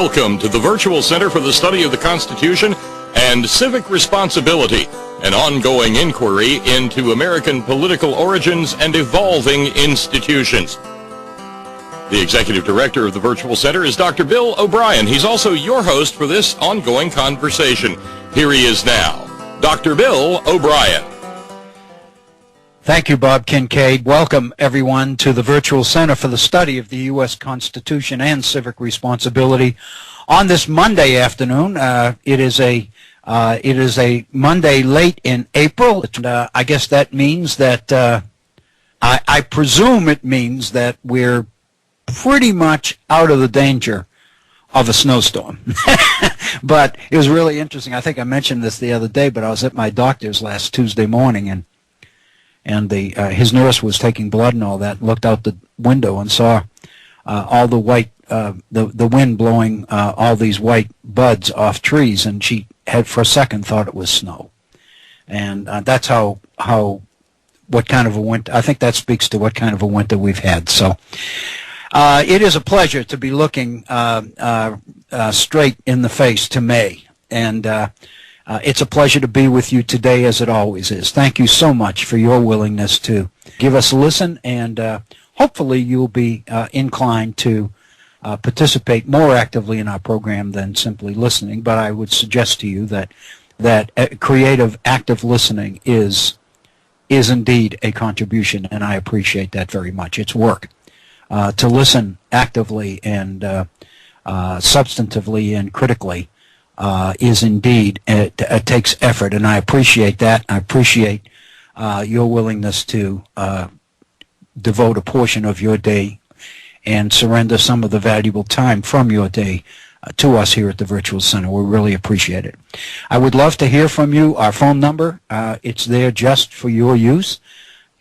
Welcome to the Virtual Center for the Study of the Constitution and Civic Responsibility, an ongoing inquiry into American political origins and evolving institutions. The Executive Director of the Virtual Center is Dr. Bill O'Brien. He's also your host for this ongoing conversation. Here he is now, Dr. Bill O'Brien. Thank you, Bob Kincaid. Welcome, everyone, to the Virtual Center for the Study of the U.S. Constitution and Civic Responsibility. On this Monday afternoon, it is a Monday late in April. I guess that means that I presume it means that we're pretty much out of the danger of a snowstorm. But it was really interesting. I think I mentioned this the other day, but I was at my doctor's last Tuesday morning, and his nurse was taking blood and all that, and looked out the window and saw all the white, the wind blowing all these white buds off trees, and she had for a second thought it was snow. And that's what kind of a winter, I think that speaks to what kind of a winter we've had. So it is a pleasure to be looking straight in the face to May, and it's a pleasure to be with you today, as it always is. Thank you so much for your willingness to give us a listen, and hopefully you'll be inclined to participate more actively in our program than simply listening. But I would suggest to you that creative, active listening is indeed a contribution, and I appreciate that very much. It's work. To listen actively and substantively and critically is indeed, it takes effort, and I appreciate that. I appreciate your willingness to devote a portion of your day and surrender some of the valuable time from your day to us here at the Virtual Center. We really appreciate it. I would love to hear from you. Our phone number, it's there just for your use.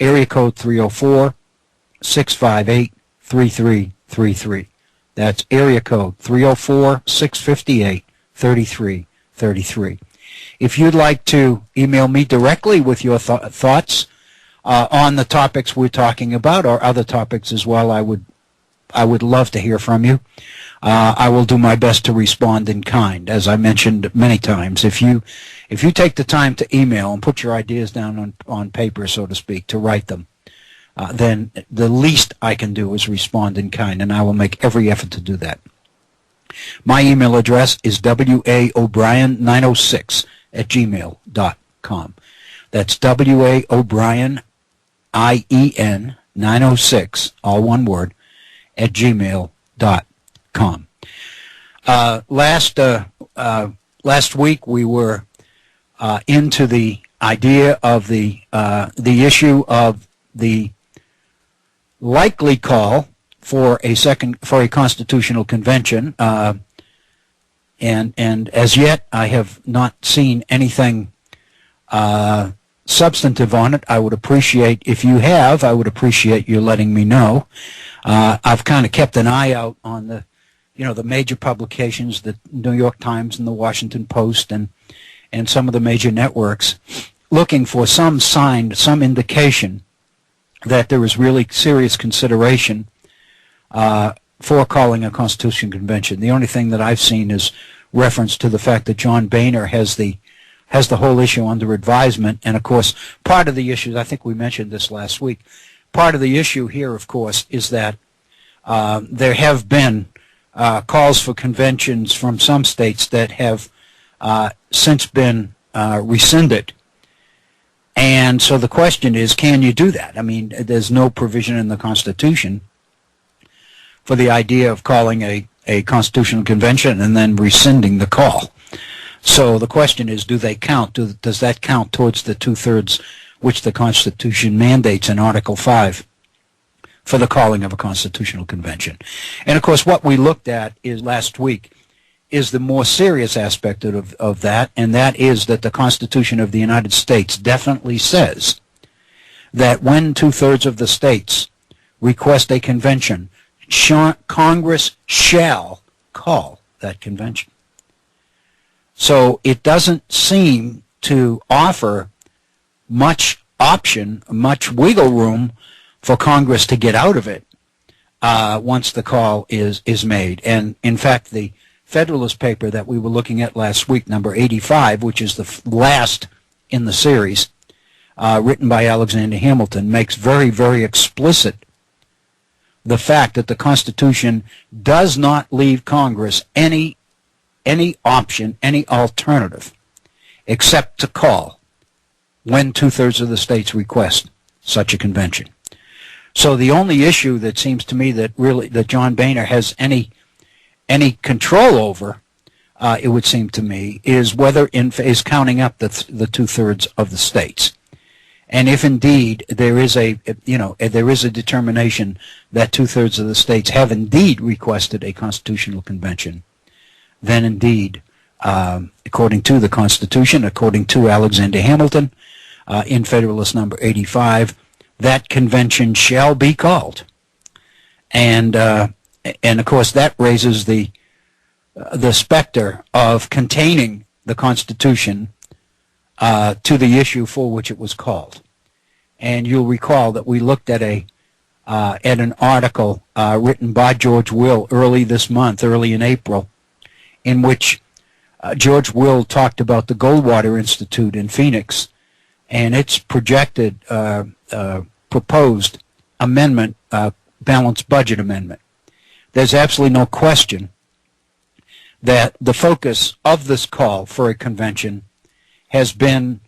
Area code 304-658-3333. That's area code 304-658-3333. If you'd like to email me directly with your thoughts on the topics we're talking about, or other topics as well, I would love to hear from you. I will do my best to respond in kind, as I mentioned many times. If you take the time to email and put your ideas down on paper, so to speak, to write them, then the least I can do is respond in kind, and I will make every effort to do that. My email address is waobrien906@gmail.com. That's waobrien906, all one word, at gmail.com. Last week we were into the idea of the issue of the likely call for a constitutional convention, and as yet I have not seen anything substantive on it. I would appreciate, if you have, I would appreciate you letting me know. I've kind of kept an eye out on the major publications, the New York Times and the Washington Post, and some of the major networks, looking for some sign, some indication that there is really serious consideration for calling a constitutional convention. The only thing that I've seen is reference to the fact that John Boehner has the whole issue under advisement, and of course part of the issue, I think we mentioned this last week, part of the issue here, of course, is that there have been calls for conventions from some states that have since been rescinded. And so the question is, can you do that? I mean, there's no provision in the Constitution for the idea of calling a constitutional convention and then rescinding the call. So the question is, do they count? Does that count towards the two-thirds which the Constitution mandates in Article 5 for the calling of a constitutional convention? And of course, what we looked at is last week is the more serious aspect of that, and that is that the Constitution of the United States definitely says that when two-thirds of the states request a convention, Congress shall call that convention. So it doesn't seem to offer much option, much wiggle room for Congress to get out of it once the call is made. And in fact, the Federalist paper that we were looking at last week, number 85, which is the last in the series, written by Alexander Hamilton, makes very, very explicit the fact that the Constitution does not leave Congress any option, any alternative, except to call when 2/3 of the states request such a convention. So the only issue that seems to me that John Boehner has any control over, it would seem to me, is whether is counting up the 2/3 of the states. And if indeed there is a determination that 2/3 of the states have indeed requested a constitutional convention, then indeed, according to the Constitution, according to Alexander Hamilton, in Federalist number 85, that convention shall be called. And of course that raises the specter of containing the Constitution to the issue for which it was called. And you'll recall that we looked at an article written by George Will early this month, early in April, in which George Will talked about the Goldwater Institute in Phoenix and its projected proposed amendment, balanced budget amendment. There's absolutely no question that the focus of this call for a convention has been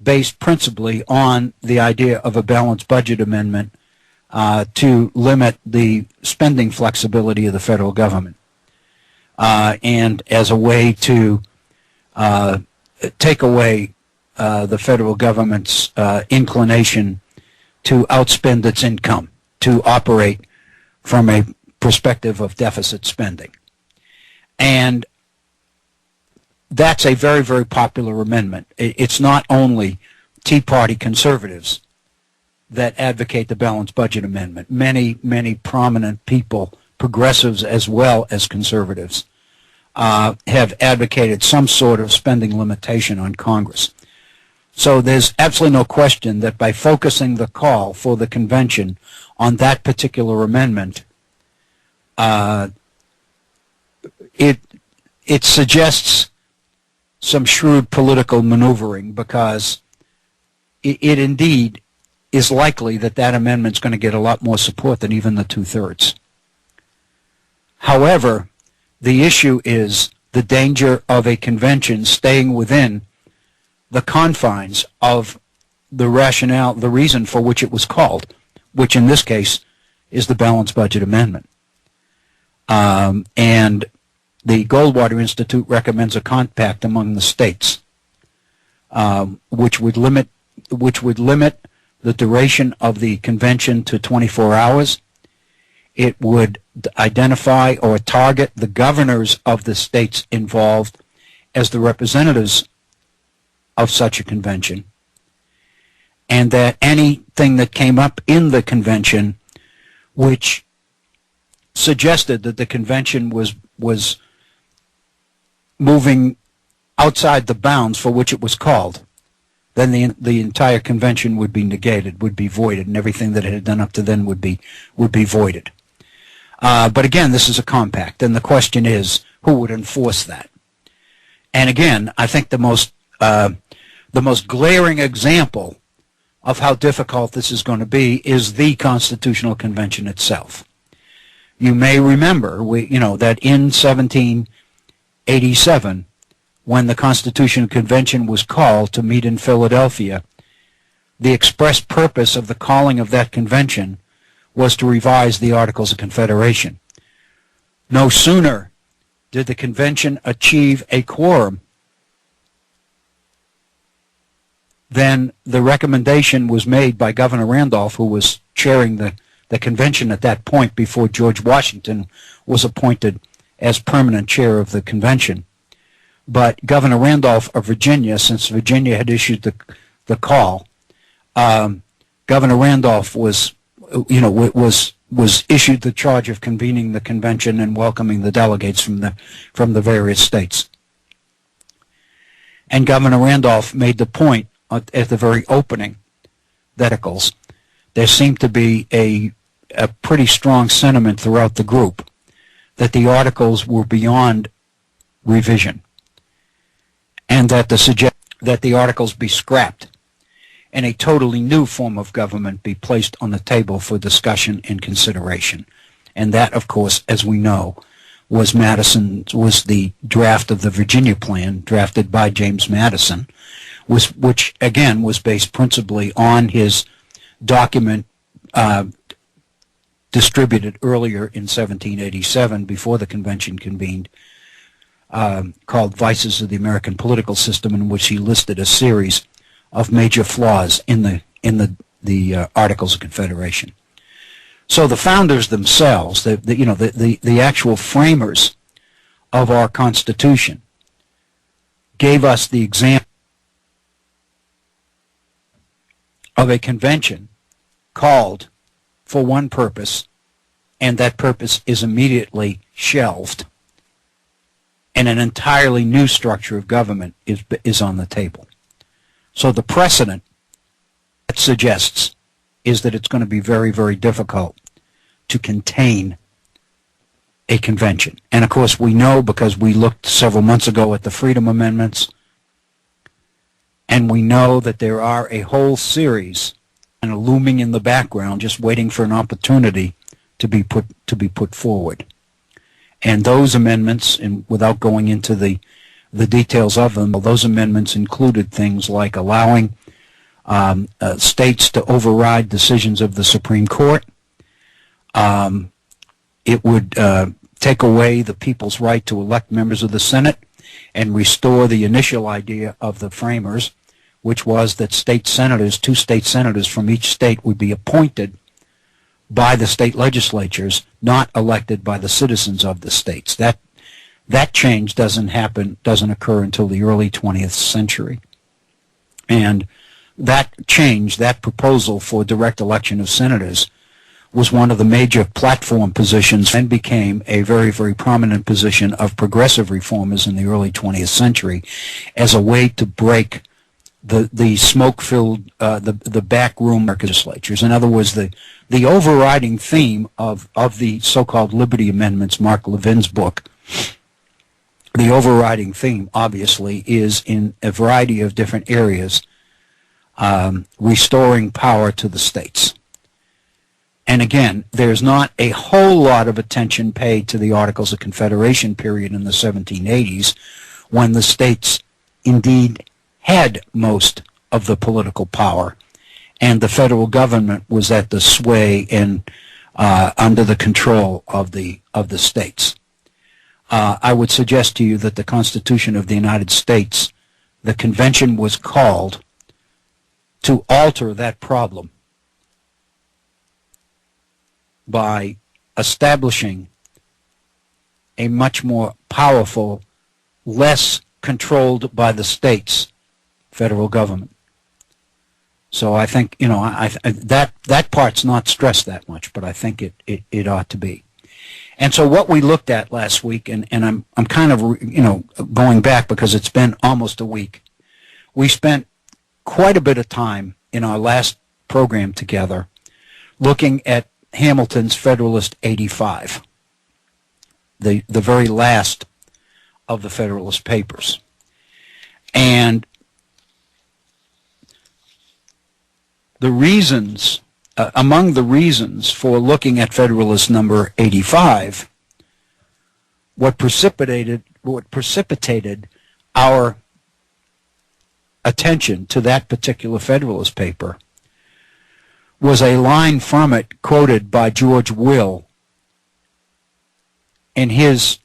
based principally on the idea of a balanced budget amendment to limit the spending flexibility of the federal government, and as a way to take away the federal government's inclination to outspend its income, to operate from a perspective of deficit spending. And that's a very, very popular amendment. It's not only Tea Party conservatives that advocate the balanced budget amendment. Many, many prominent people, progressives as well as conservatives, have advocated some sort of spending limitation on Congress. So there's absolutely no question that by focusing the call for the convention on that particular amendment, it suggests some shrewd political maneuvering, because it indeed is likely that that amendment's going to get a lot more support than even the 2/3. However, the issue is the danger of a convention staying within the confines of the rationale, the reason for which it was called, which in this case is the balanced budget amendment. And the Goldwater Institute recommends a compact among the states, which would limit the duration of the convention to 24 hours. It would identify or target the governors of the states involved as the representatives of such a convention, and that anything that came up in the convention which suggested that the convention was moving outside the bounds for which it was called, then the entire convention would be negated, would be voided, and everything that it had done up to then would be voided. But again, this is a compact, and the question is, who would enforce that? And again, I think the most glaring example of how difficult this is going to be is the Constitutional Convention itself. You may remember, that in 1787, when the Constitutional Convention was called to meet in Philadelphia, the express purpose of the calling of that convention was to revise the Articles of Confederation. No sooner did the convention achieve a quorum than the recommendation was made by Governor Randolph, who was chairing the convention at that point before George Washington was appointed as permanent chair of the convention. But Governor Randolph of Virginia, since Virginia had issued the call, Governor Randolph was issued the charge of convening the convention and welcoming the delegates from the various states. And Governor Randolph made the point at the very opening that there seemed to be a pretty strong sentiment throughout the group that the articles were beyond revision, and that the articles be scrapped and a totally new form of government be placed on the table for discussion and consideration. And that, of course, as we know, was the draft of the Virginia Plan, drafted by James Madison, which again was based principally on his document distributed earlier in 1787 before the convention convened, called Vices of the American Political System, in which he listed a series of major flaws in the Articles of Confederation. So the founders themselves, the actual framers of our Constitution, gave us the example of a convention called for one purpose, and that purpose is immediately shelved, and an entirely new structure of government is on the table. So the precedent that suggests is that it's going to be very, very difficult to contain a convention. And of course we know, because we looked several months ago at the Freedom Amendments, and we know that there are a whole series and looming in the background, just waiting for an opportunity to be put forward. And those amendments, and without going into the details of them, those amendments included things like allowing states to override decisions of the Supreme Court. It would take away the people's right to elect members of the Senate and restore the initial idea of the framers, which was that state senators, 2 state senators from each state, would be appointed by the state legislatures, not elected by the citizens of the states. That change doesn't occur until the early 20th century. And that change, that proposal for direct election of senators, was one of the major platform positions and became a very, very prominent position of progressive reformers in the early 20th century as a way to break the smoke-filled, the backroom legislatures. In other words, the overriding theme of the so-called Liberty Amendments, Mark Levin's book, the overriding theme, obviously, is in a variety of different areas, restoring power to the states. And again, there's not a whole lot of attention paid to the Articles of Confederation period in the 1780s, when the states indeed had most of the political power, and the federal government was at the sway and under the control of the states. I would suggest to you that the Constitution of the United States, the convention was called to alter that problem by establishing a much more powerful, less controlled by the states, federal government. So I think, that part's not stressed that much, but I think it ought to be. And so what we looked at last week, and I'm kind of, going back because it's been almost a week, we spent quite a bit of time in our last program together looking at Hamilton's Federalist 85, the very last of the Federalist Papers. And the reasons, among the reasons for looking at Federalist number 85, what precipitated our attention to that particular Federalist paper was a line from it quoted by George Will in his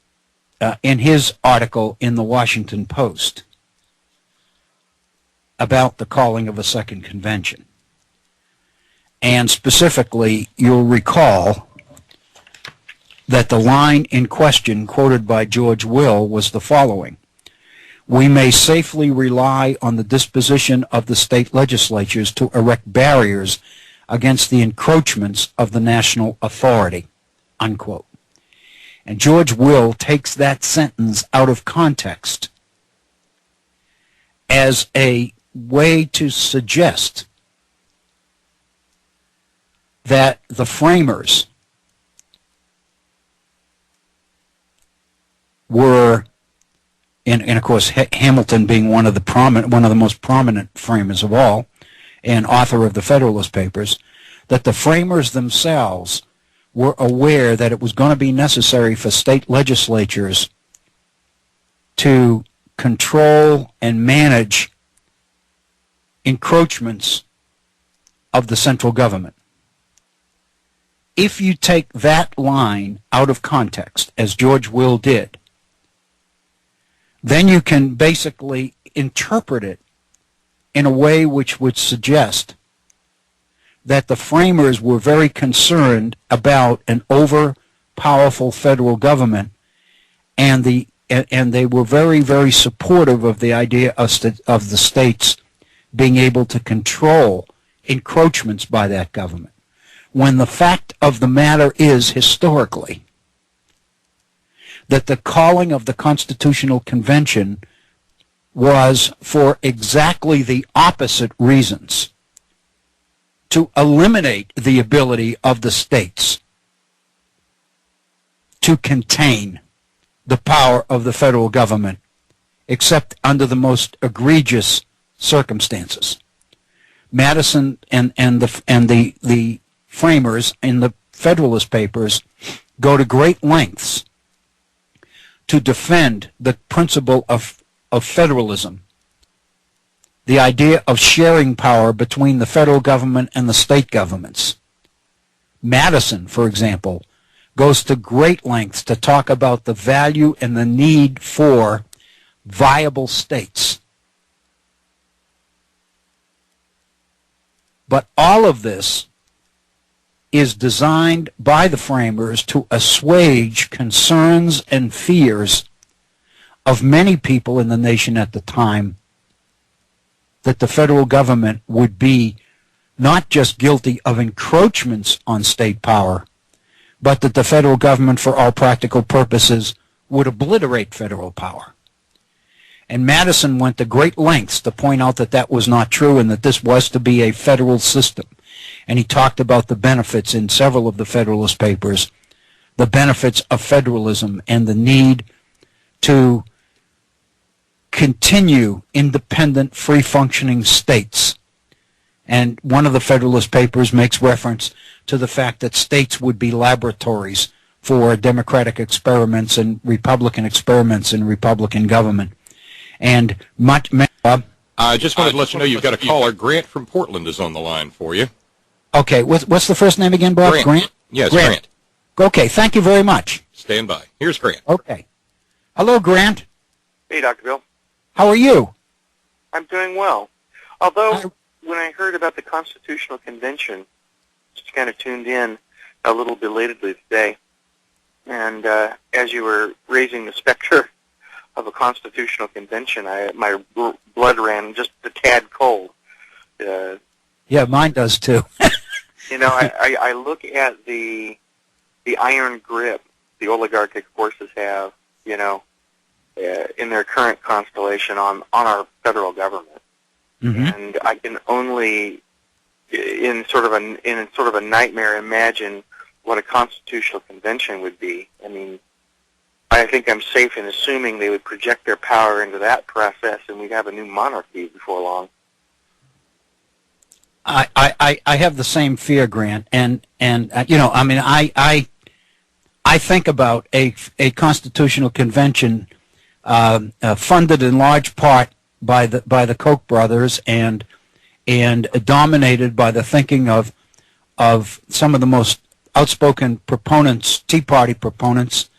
article in the Washington Post about the calling of a second convention. And specifically, you'll recall that the line in question quoted by George Will was the following: "We may safely rely on the disposition of the state legislatures to erect barriers against the encroachments of the national authority," unquote. And George Will takes that sentence out of context as a way to suggest that the framers were and of course Hamilton being one of the most prominent framers of all, and author of the Federalist Papers, that the framers themselves were aware that it was going to be necessary for state legislatures to control and manage encroachments of the central government. If you take that line out of context, as George Will did, then you can basically interpret it in a way which would suggest that the framers were very concerned about an over-powerful federal government, and they were very, very supportive of the idea of the states being able to control encroachments by that government. When the fact of the matter is, historically, that the calling of the Constitutional Convention was for exactly the opposite reasons: to eliminate the ability of the states to contain the power of the federal government, except under the most egregious circumstances. Madison and the framers in the Federalist Papers go to great lengths to defend the principle of federalism, the idea of sharing power between the federal government and the state governments. Madison, for example, goes to great lengths to talk about the value and the need for viable states. But all of this is designed by the framers to assuage concerns and fears of many people in the nation at the time, that the federal government would be not just guilty of encroachments on state power, but that the federal government, for all practical purposes, would obliterate federal power. And Madison went to great lengths to point out that that was not true, and that this was to be a federal system. And he talked about the benefits in several of the Federalist Papers, the benefits of federalism and the need to continue independent, free-functioning states. And one of the Federalist Papers makes reference to the fact that states would be laboratories for democratic experiments and Republican experiments in Republican government. And I just wanted to let you know you've got a caller. Grant from Portland is on the line for you. Okay, what's the first name again, Bob? Grant? Yes, Grant. Okay, thank you very much. Stand by. Here's Grant. Okay. Hello, Grant. Hey, Dr. Bill. How are you? I'm doing well. Although, when I heard about the Constitutional Convention, just kind of tuned in a little belatedly today, and as you were raising the specter of a Constitutional Convention, my blood ran just a tad cold. Yeah, mine does too. You know, I look at the iron grip the oligarchic forces have, you know, in their current constellation on our federal government, and I can only, in sort of a nightmare, imagine what a Constitutional Convention would be. I mean, I think I'm safe in assuming they would project their power into that process, and we'd have a new monarchy before long. I have the same fear, Grant, and you know, I mean, I think about a Constitutional Convention funded in large part by the Koch brothers and dominated by the thinking of some of the most outspoken proponents, Tea Party proponents,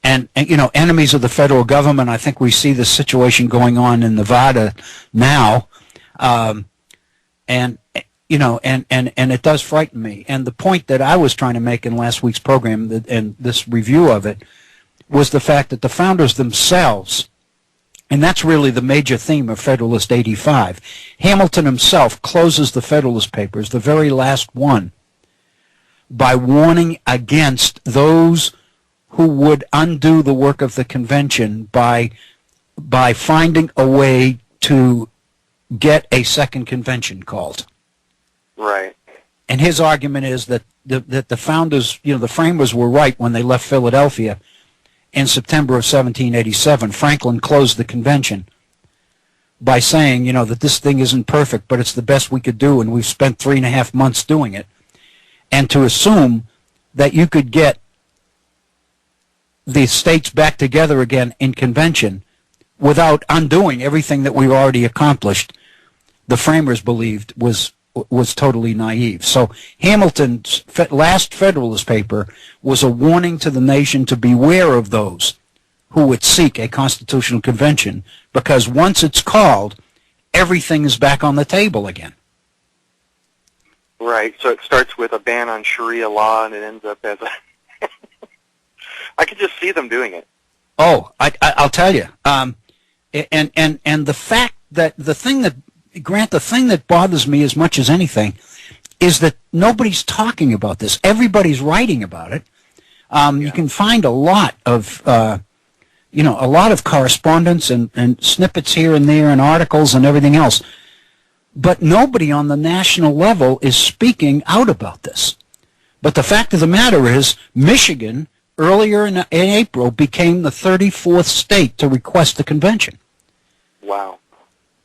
and you know, enemies of the federal government. I think we see the situation going on in Nevada now. And you know, and it does frighten me. And the point that I was trying to make in last week's program and this review of it was the fact that the founders themselves, and that's really the major theme of Federalist 85. Hamilton himself closes the Federalist Papers, the very last one, by warning against those who would undo the work of the convention by finding a way to get a second convention called. Right. And his argument is that the founders, you know, the framers were right when they left Philadelphia in September of 1787. Franklin closed the convention by saying, that this thing isn't perfect, but it's the best we could do, and we've spent 3.5 months doing it. And to assume that you could get the states back together again in convention without undoing everything that we've already accomplished, the framers believed was totally naive. So Hamilton's last Federalist paper was a warning to the nation to beware of those who would seek a constitutional convention, because once it's called, everything is back on the table again. Right, so it starts with a ban on Sharia law, and it ends up as a... I could just see them doing it. Oh, I'll tell you. And the fact that the thing that bothers me as much as anything is that nobody's talking about this. Everybody's writing about it. You can find a lot of correspondence and snippets here and there and articles and everything else. But nobody on the national level is speaking out about this. But the fact of the matter is, Michigan, earlier in April, became the 34th state to request the convention. Wow.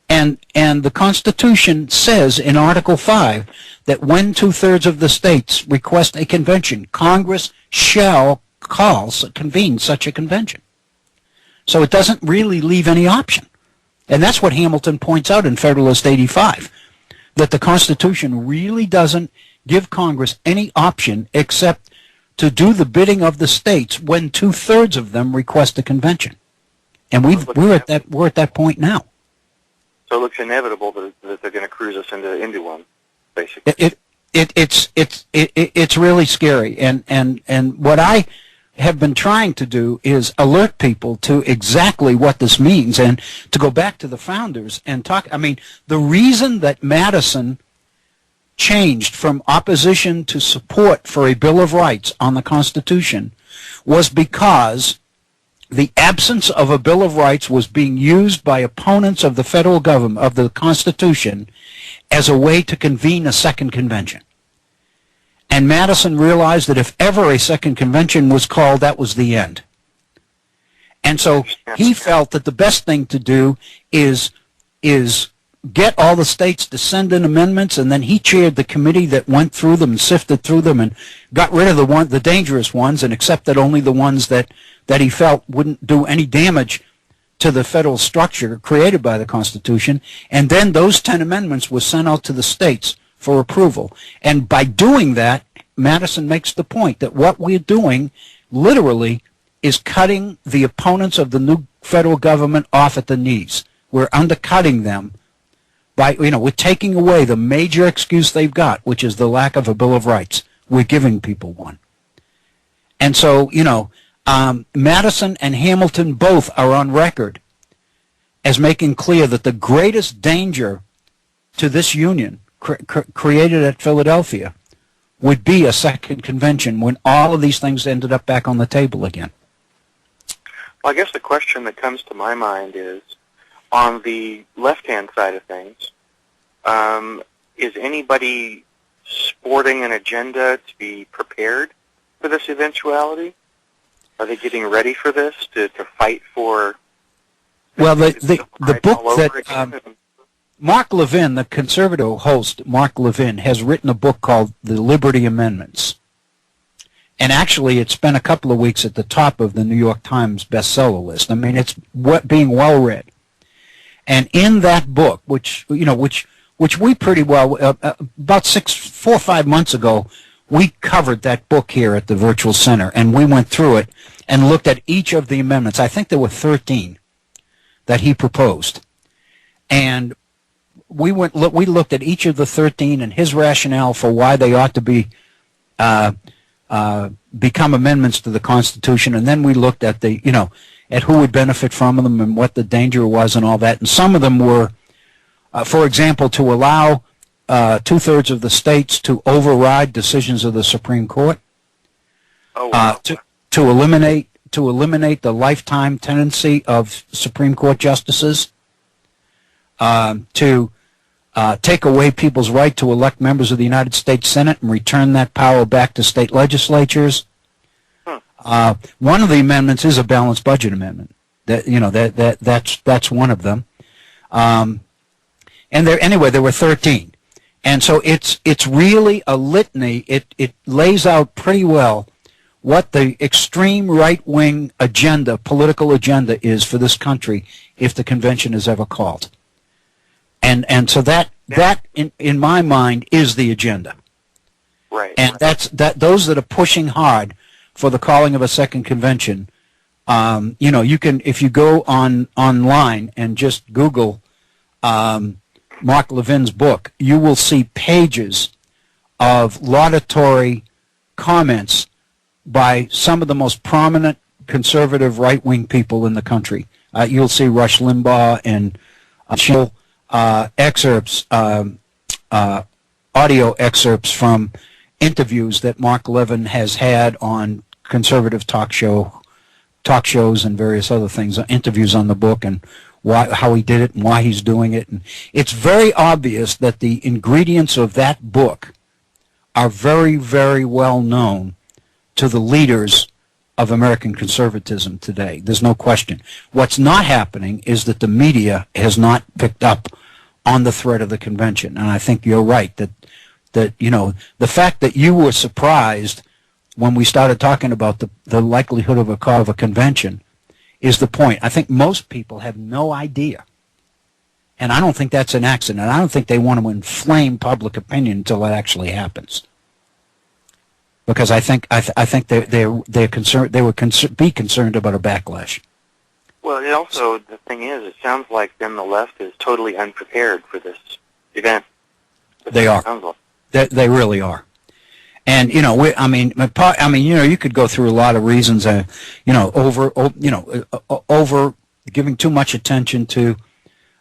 And the Constitution says in Article 5 that when 2/3 of the states request a convention, Congress shall convene such a convention. So it doesn't really leave any option. And that's what Hamilton points out in Federalist 85, that the Constitution really doesn't give Congress any option except to do the bidding of the states when 2/3 of them request a convention. And we're at that point now. So it looks inevitable that they're going to cruise us into one, basically. It's really scary. And what I have been trying to do is alert people to exactly what this means, and to go back to the founders and talk. I mean, the reason that Madison changed from opposition to support for a Bill of Rights on the Constitution was because the absence of a Bill of Rights was being used by opponents of the federal government, of the Constitution, as a way to convene a second convention. And Madison realized that if ever a second convention was called, that was the end. And so he felt that the best thing to do is get all the states to send in amendments, and then he chaired the committee that went through them and sifted through them and got rid of the dangerous ones and accepted only the ones that he felt wouldn't do any damage to the federal structure created by the Constitution. And then those 10 amendments were sent out to the states for approval. And by doing that, Madison makes the point that what we're doing literally is cutting the opponents of the new federal government off at the knees. We're undercutting them by, we're taking away the major excuse they've got, which is the lack of a Bill of Rights. We're giving people one. And so, Madison and Hamilton both are on record as making clear that the greatest danger to this union created at Philadelphia would be a second convention when all of these things ended up back on the table again. Well, I guess the question that comes to my mind is, on the left-hand side of things, is anybody sporting an agenda to be prepared for this eventuality? Are they getting ready for this to fight for? Well, the book that Mark Levin, the conservative host, Mark Levin, has written a book called The Liberty Amendments. And actually, it's been a couple of weeks at the top of the New York Times bestseller list. I mean, it's being well read. And in that book, which we pretty well, about 4 or 5 months ago, we covered that book here at the Virtual Center, and we went through it and looked at each of the amendments. I think there were 13 that he proposed. And we looked at each of the 13 and his rationale for why they ought to be become amendments to the Constitution, and then we looked at at who would benefit from them and what the danger was and all that. And some of them were, for example, to allow 2/3 of the states to override decisions of the Supreme Court, to eliminate the lifetime tenancy of Supreme Court justices, to take away people's right to elect members of the United States Senate and return that power back to state legislatures, One of the amendments is a balanced budget amendment. That's one of them. And there were 13. And so it's really a litany. It lays out pretty well what the extreme right-wing agenda, political agenda, is for this country if the convention is ever called. And so that in my mind is the agenda. Right. And those that are pushing hard for the calling of a second convention. You can, if you go online and just Google Mark Levin's book, you will see pages of laudatory comments by some of the most prominent conservative right-wing people in the country. You'll see Rush Limbaugh and excerpts, audio excerpts from interviews that Mark Levin has had on conservative talk shows and various other things, interviews on the book and how he did it and why he's doing it. And it's very obvious that the ingredients of that book are very, very well known to the leaders of American conservatism today. There's no question. What's not happening is that the media has not picked up on the threat of the convention. And I think you're right that the fact that you were surprised when we started talking about the likelihood of a call of a convention is the point. I think most people have no idea. And I don't think that's an accident. I don't think they want to inflame public opinion until it actually happens. Because I think they're concerned. They would be concerned about a backlash. Well, it also, the thing is, it sounds like then the left is totally unprepared for this event. They are. They really are. And you could go through a lot of reasons. Over giving too much attention to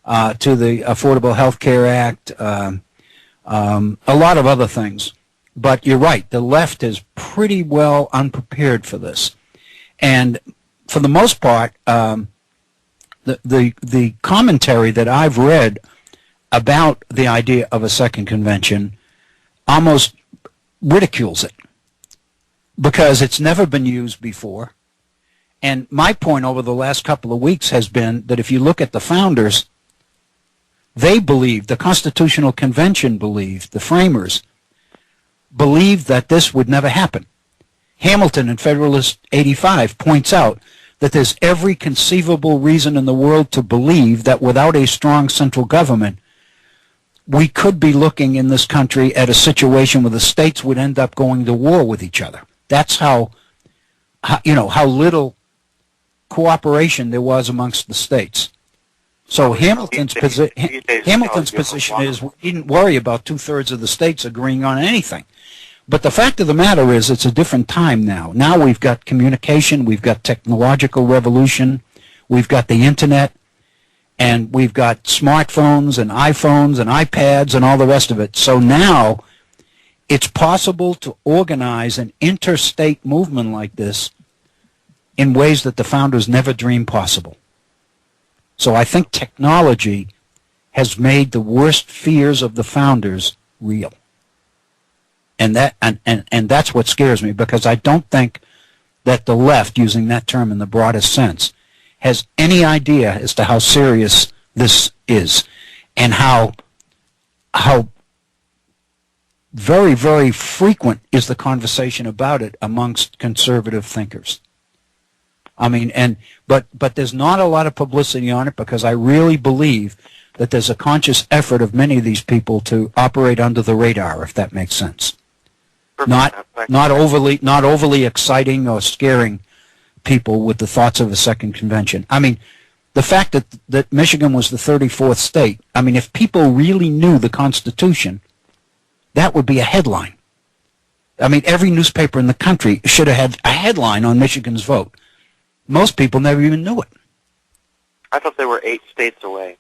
the Affordable Health Care Act, a lot of other things. But you're right. The left is pretty well unprepared for this, and for the most part, the commentary that I've read about the idea of a second convention almost ridicules it because it's never been used before. And my point over the last couple of weeks has been that if you look at the founders, they believed, the Constitutional Convention believed, the framers believed that this would never happen. Hamilton in Federalist 85 points out that there's every conceivable reason in the world to believe that without a strong central government, we could be looking in this country at a situation where the states would end up going to war with each other. That's how little cooperation there was amongst the states. So Hamilton's position is we didn't worry about 2/3 of the states agreeing on anything. But the fact of the matter is it's a different time now. Now we've got communication, we've got technological revolution, we've got the internet, and we've got smartphones and iPhones and iPads and all the rest of it. So now it's possible to organize an interstate movement like this in ways that the founders never dreamed possible. So I think technology has made the worst fears of the founders real. And that's what scares me, because I don't think that the left, using that term in the broadest sense, has any idea as to how serious this is and how very, very frequent is the conversation about it amongst conservative thinkers. I mean, but there's not a lot of publicity on it because I really believe that there's a conscious effort of many of these people to operate under the radar, if that makes sense. Not overly exciting or scaring people with the thoughts of a second convention. I mean, the fact that Michigan was the 34th state, I mean, if people really knew the Constitution, that would be a headline. I mean, every newspaper in the country should have had a headline on Michigan's vote. Most people never even knew it. I thought they were 8 states away.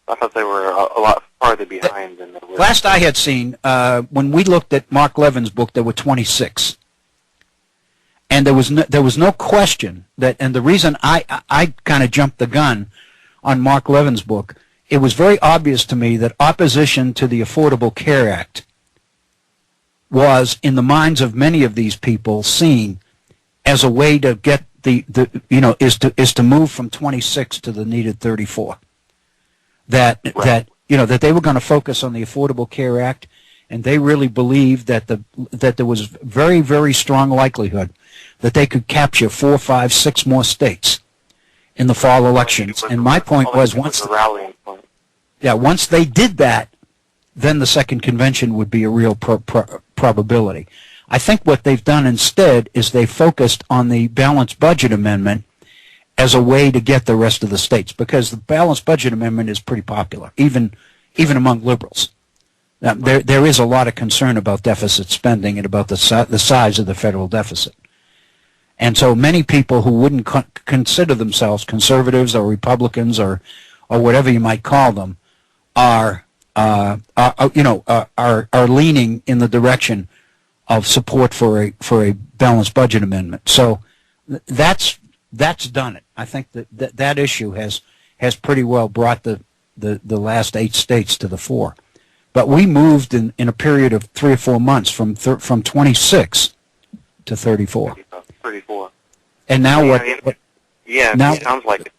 I thought they were a lot farther behind than they were. Last I had seen, when we looked at Mark Levin's book, there were 26. And there was no question that, and the reason I kind of jumped the gun on Mark Levin's book, it was very obvious to me that opposition to the Affordable Care Act was, in the minds of many of these people, seen as a way to get is to move from 26 to the needed 34. That they were going to focus on the Affordable Care Act, and they really believed that there was very, very strong likelihood that they could capture 4, 5, 6 more states in the fall elections. And my point was once they did that, then the second convention would be a real probability. I think what they've done instead is they focused on the balanced budget amendment as a way to get the rest of the states, because the balanced budget amendment is pretty popular, even among liberals. Now, there is a lot of concern about deficit spending and about the size of the federal deficit. And so many people who wouldn't consider themselves conservatives or Republicans or whatever you might call them are leaning in the direction of support for a balanced budget amendment. So that's done it. I think that issue has pretty well brought the last 8 states to the fore. But we moved in a period of 3 or 4 months from 26 to 34. 34. And now now, it sounds like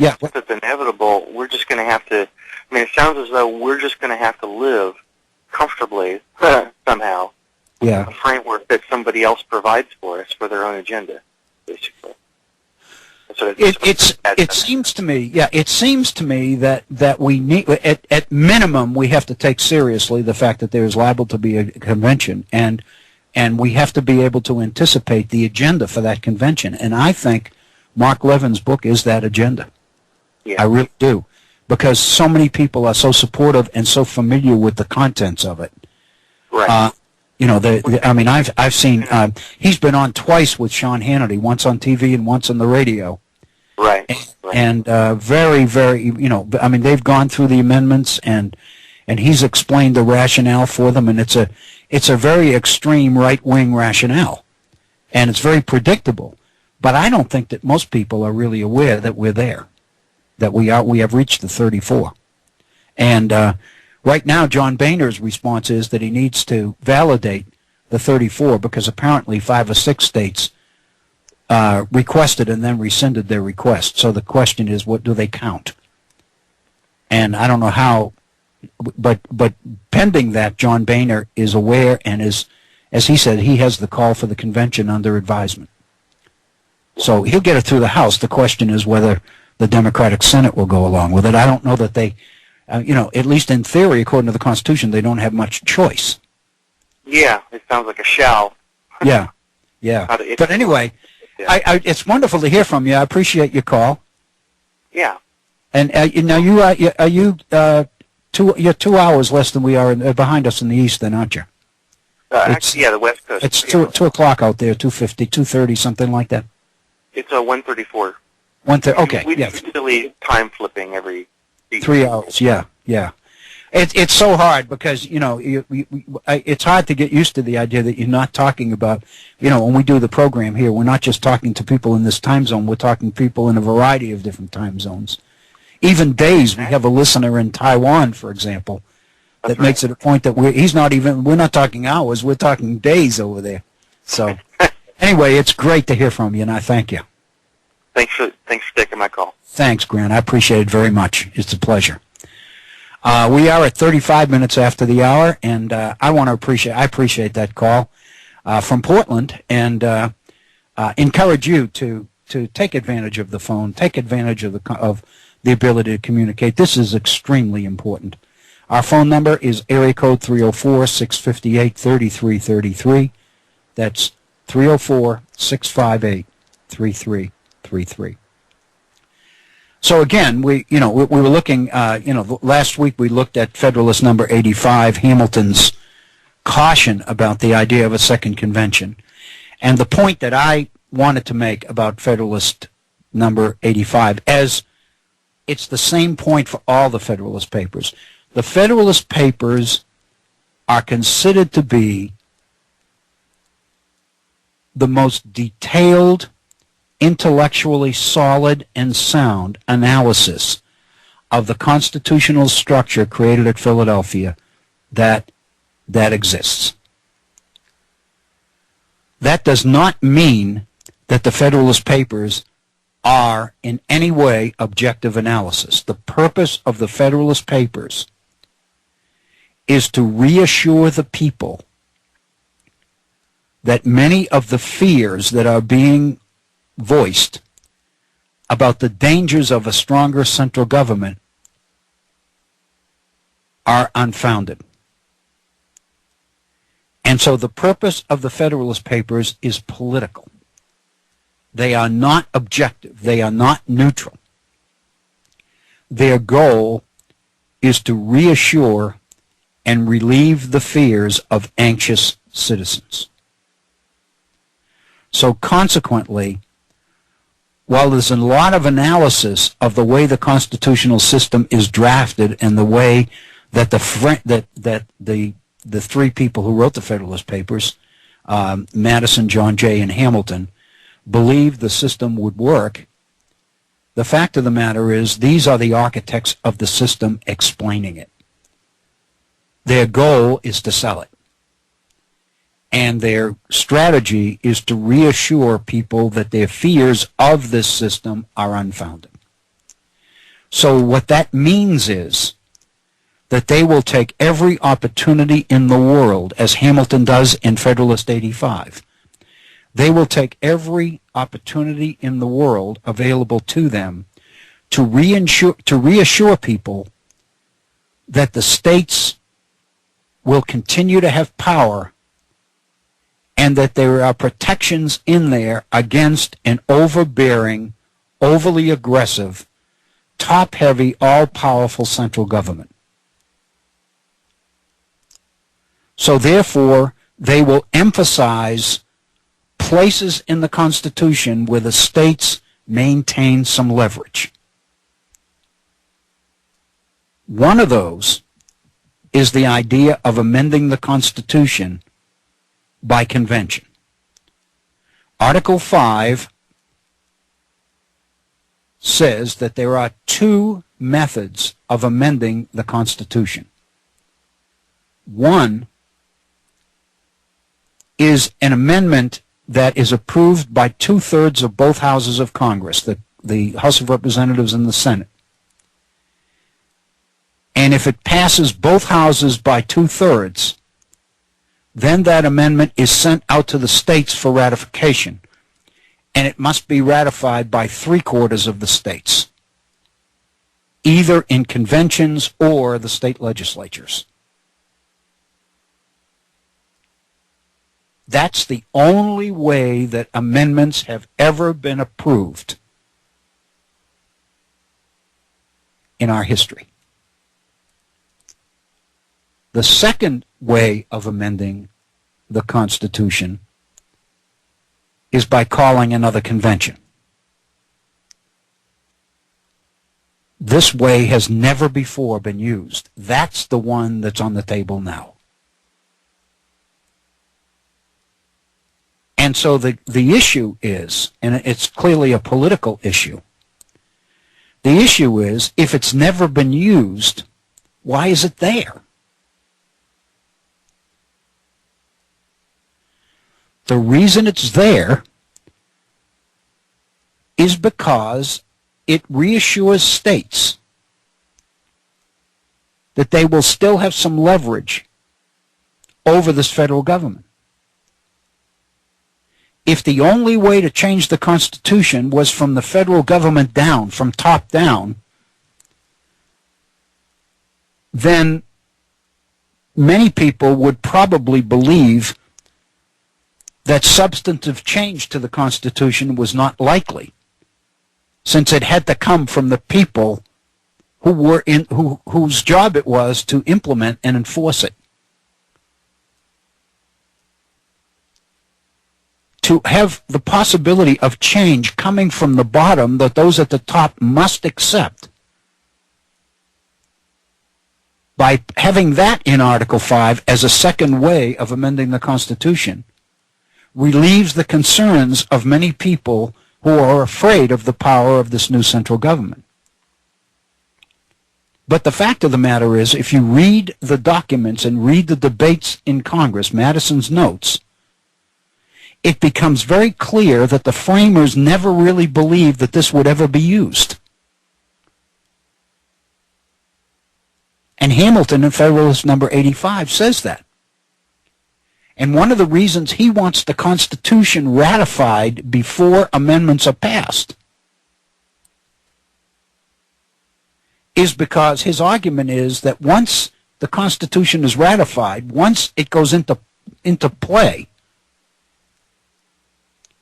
it's inevitable. We're just going to have to. I mean, it sounds as though we're just going to have to live comfortably somehow. Yeah. A framework that somebody else provides for us for their own agenda, basically. It seems to me that we need, at minimum, we have to take seriously the fact that there is liable to be a convention, and we have to be able to anticipate the agenda for that convention. And I think Mark Levin's book is that agenda. Yeah. I really do, because so many people are so supportive and so familiar with the contents of it. Right. I've seen he's been on twice with Sean Hannity, once on TV and once on the radio. Right. And very, very, they've gone through the amendments and he's explained the rationale for them, and it's a very extreme right-wing rationale, and it's very predictable. But I don't think that most people are really aware that we're there, that we have reached the 34. And right now, John Boehner's response is that he needs to validate the 34 because apparently 5 or 6 states requested and then rescinded their request. So the question is, what do they count? And I don't know how, but pending that, John Boehner is aware and is, as he said, he has the call for the convention under advisement. So he'll get it through the House. The question is whether the Democratic Senate will go along with it. I don't know that they, at least in theory, according to the Constitution, they don't have much choice. Yeah, it sounds like a shall. Yeah. But anyway, yeah. It's wonderful to hear from you. I appreciate your call. Yeah. And now you're 2 hours less than we are behind us in the East, then, aren't you? Actually, the West Coast. It's 2 o'clock out there, 2:50, 2:30, something like that. It's 1:34. 1:30. Okay. We usually time flipping every 3 hours. Yeah. It's so hard because it's hard to get used to the idea that you're not talking about. When we do the program here, we're not just talking to people in this time zone. We're talking to people in a variety of different time zones. Even days. We have a listener in Taiwan, for example, that makes it a point that we're not talking hours. We're talking days over there. So anyway, it's great to hear from you, and I thank you. Thanks for taking my call. Thanks, Grant. I appreciate it very much. It's a pleasure. We are at 35 minutes after the hour, and I appreciate that call from Portland, and encourage you to take advantage of the phone, take advantage of the ability to communicate. This is extremely important. Our phone number is area code 304-658-3333. That's 304-658-3333. So again, we were looking, last week we looked at Federalist number 85, Hamilton's caution about the idea of a second convention. And the point that I wanted to make about Federalist number 85, as it's the same point for all the Federalist Papers. The Federalist Papers are considered to be the most detailed, intellectually solid and sound analysis of the constitutional structure created at Philadelphia that exists. That does not mean that the Federalist Papers are in any way objective analysis. The purpose of the Federalist Papers is to reassure the people that many of the fears that are being voiced about the dangers of a stronger central government are unfounded. And so the purpose of the Federalist Papers is political. They are not objective. They are not neutral. Their goal is to reassure and relieve the fears of anxious citizens. So consequently, while there's a lot of analysis of the way the constitutional system is drafted and the way that the three people who wrote the Federalist Papers, Madison, John Jay, and Hamilton, believed the system would work, the fact of the matter is these are the architects of the system explaining it. Their goal is to sell it. And their strategy is to reassure people that their fears of this system are unfounded. So what that means is that they will take every opportunity in the world, as Hamilton does in Federalist 85. They will take every opportunity in the world available to them to reassure people that the states will continue to have power and that there are protections in there against an overbearing, overly aggressive, top-heavy, all-powerful central government. So therefore, they will emphasize places in the Constitution where the states maintain some leverage. One of those is the idea of amending the Constitution by convention. Article 5 says that there are two methods of amending the Constitution. One is an amendment that is approved by 2/3 of both houses of Congress, the House of Representatives and the Senate. And if it passes both houses by 2/3, then that amendment is sent out to the states for ratification, and it must be ratified by 3/4 of the states, either in conventions or the state legislatures. That's the only way that amendments have ever been approved in our history. The second way of amending the Constitution is by calling another convention. This way has never before been used. That's the one that's on the table now. And so the issue is, and it's clearly a political issue, the issue is, if it's never been used, why is it there? The reason it's there is because it reassures states that they will still have some leverage over this federal government. If the only way to change the Constitution was from the federal government down, from top down, then many people would probably believe that substantive change to the Constitution was not likely, since it had to come from the people whose job it was to implement and enforce it. To have the possibility of change coming from the bottom that those at the top must accept, by having that in Article 5 as a second way of amending the Constitution, relieves the concerns of many people who are afraid of the power of this new central government. But the fact of the matter is, if you read the documents and read the debates in Congress, Madison's notes, it becomes very clear that the framers never really believed that this would ever be used. And Hamilton in Federalist number 85 says that. And one of the reasons he wants the Constitution ratified before amendments are passed is because his argument is that once the Constitution is ratified, once it goes into play,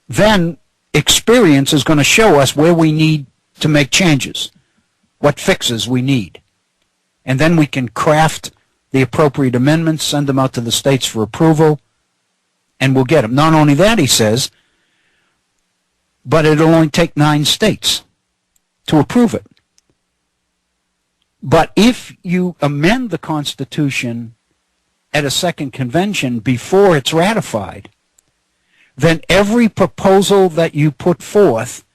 then experience is going to show us where we need to make changes, what fixes we need. And then we can craft the appropriate amendments, send them out to the states for approval, and we'll get them. Not only that, he says, but it'll only take 9 states to approve it. But if you amend the Constitution at a second convention before it's ratified, then every proposal that you put forth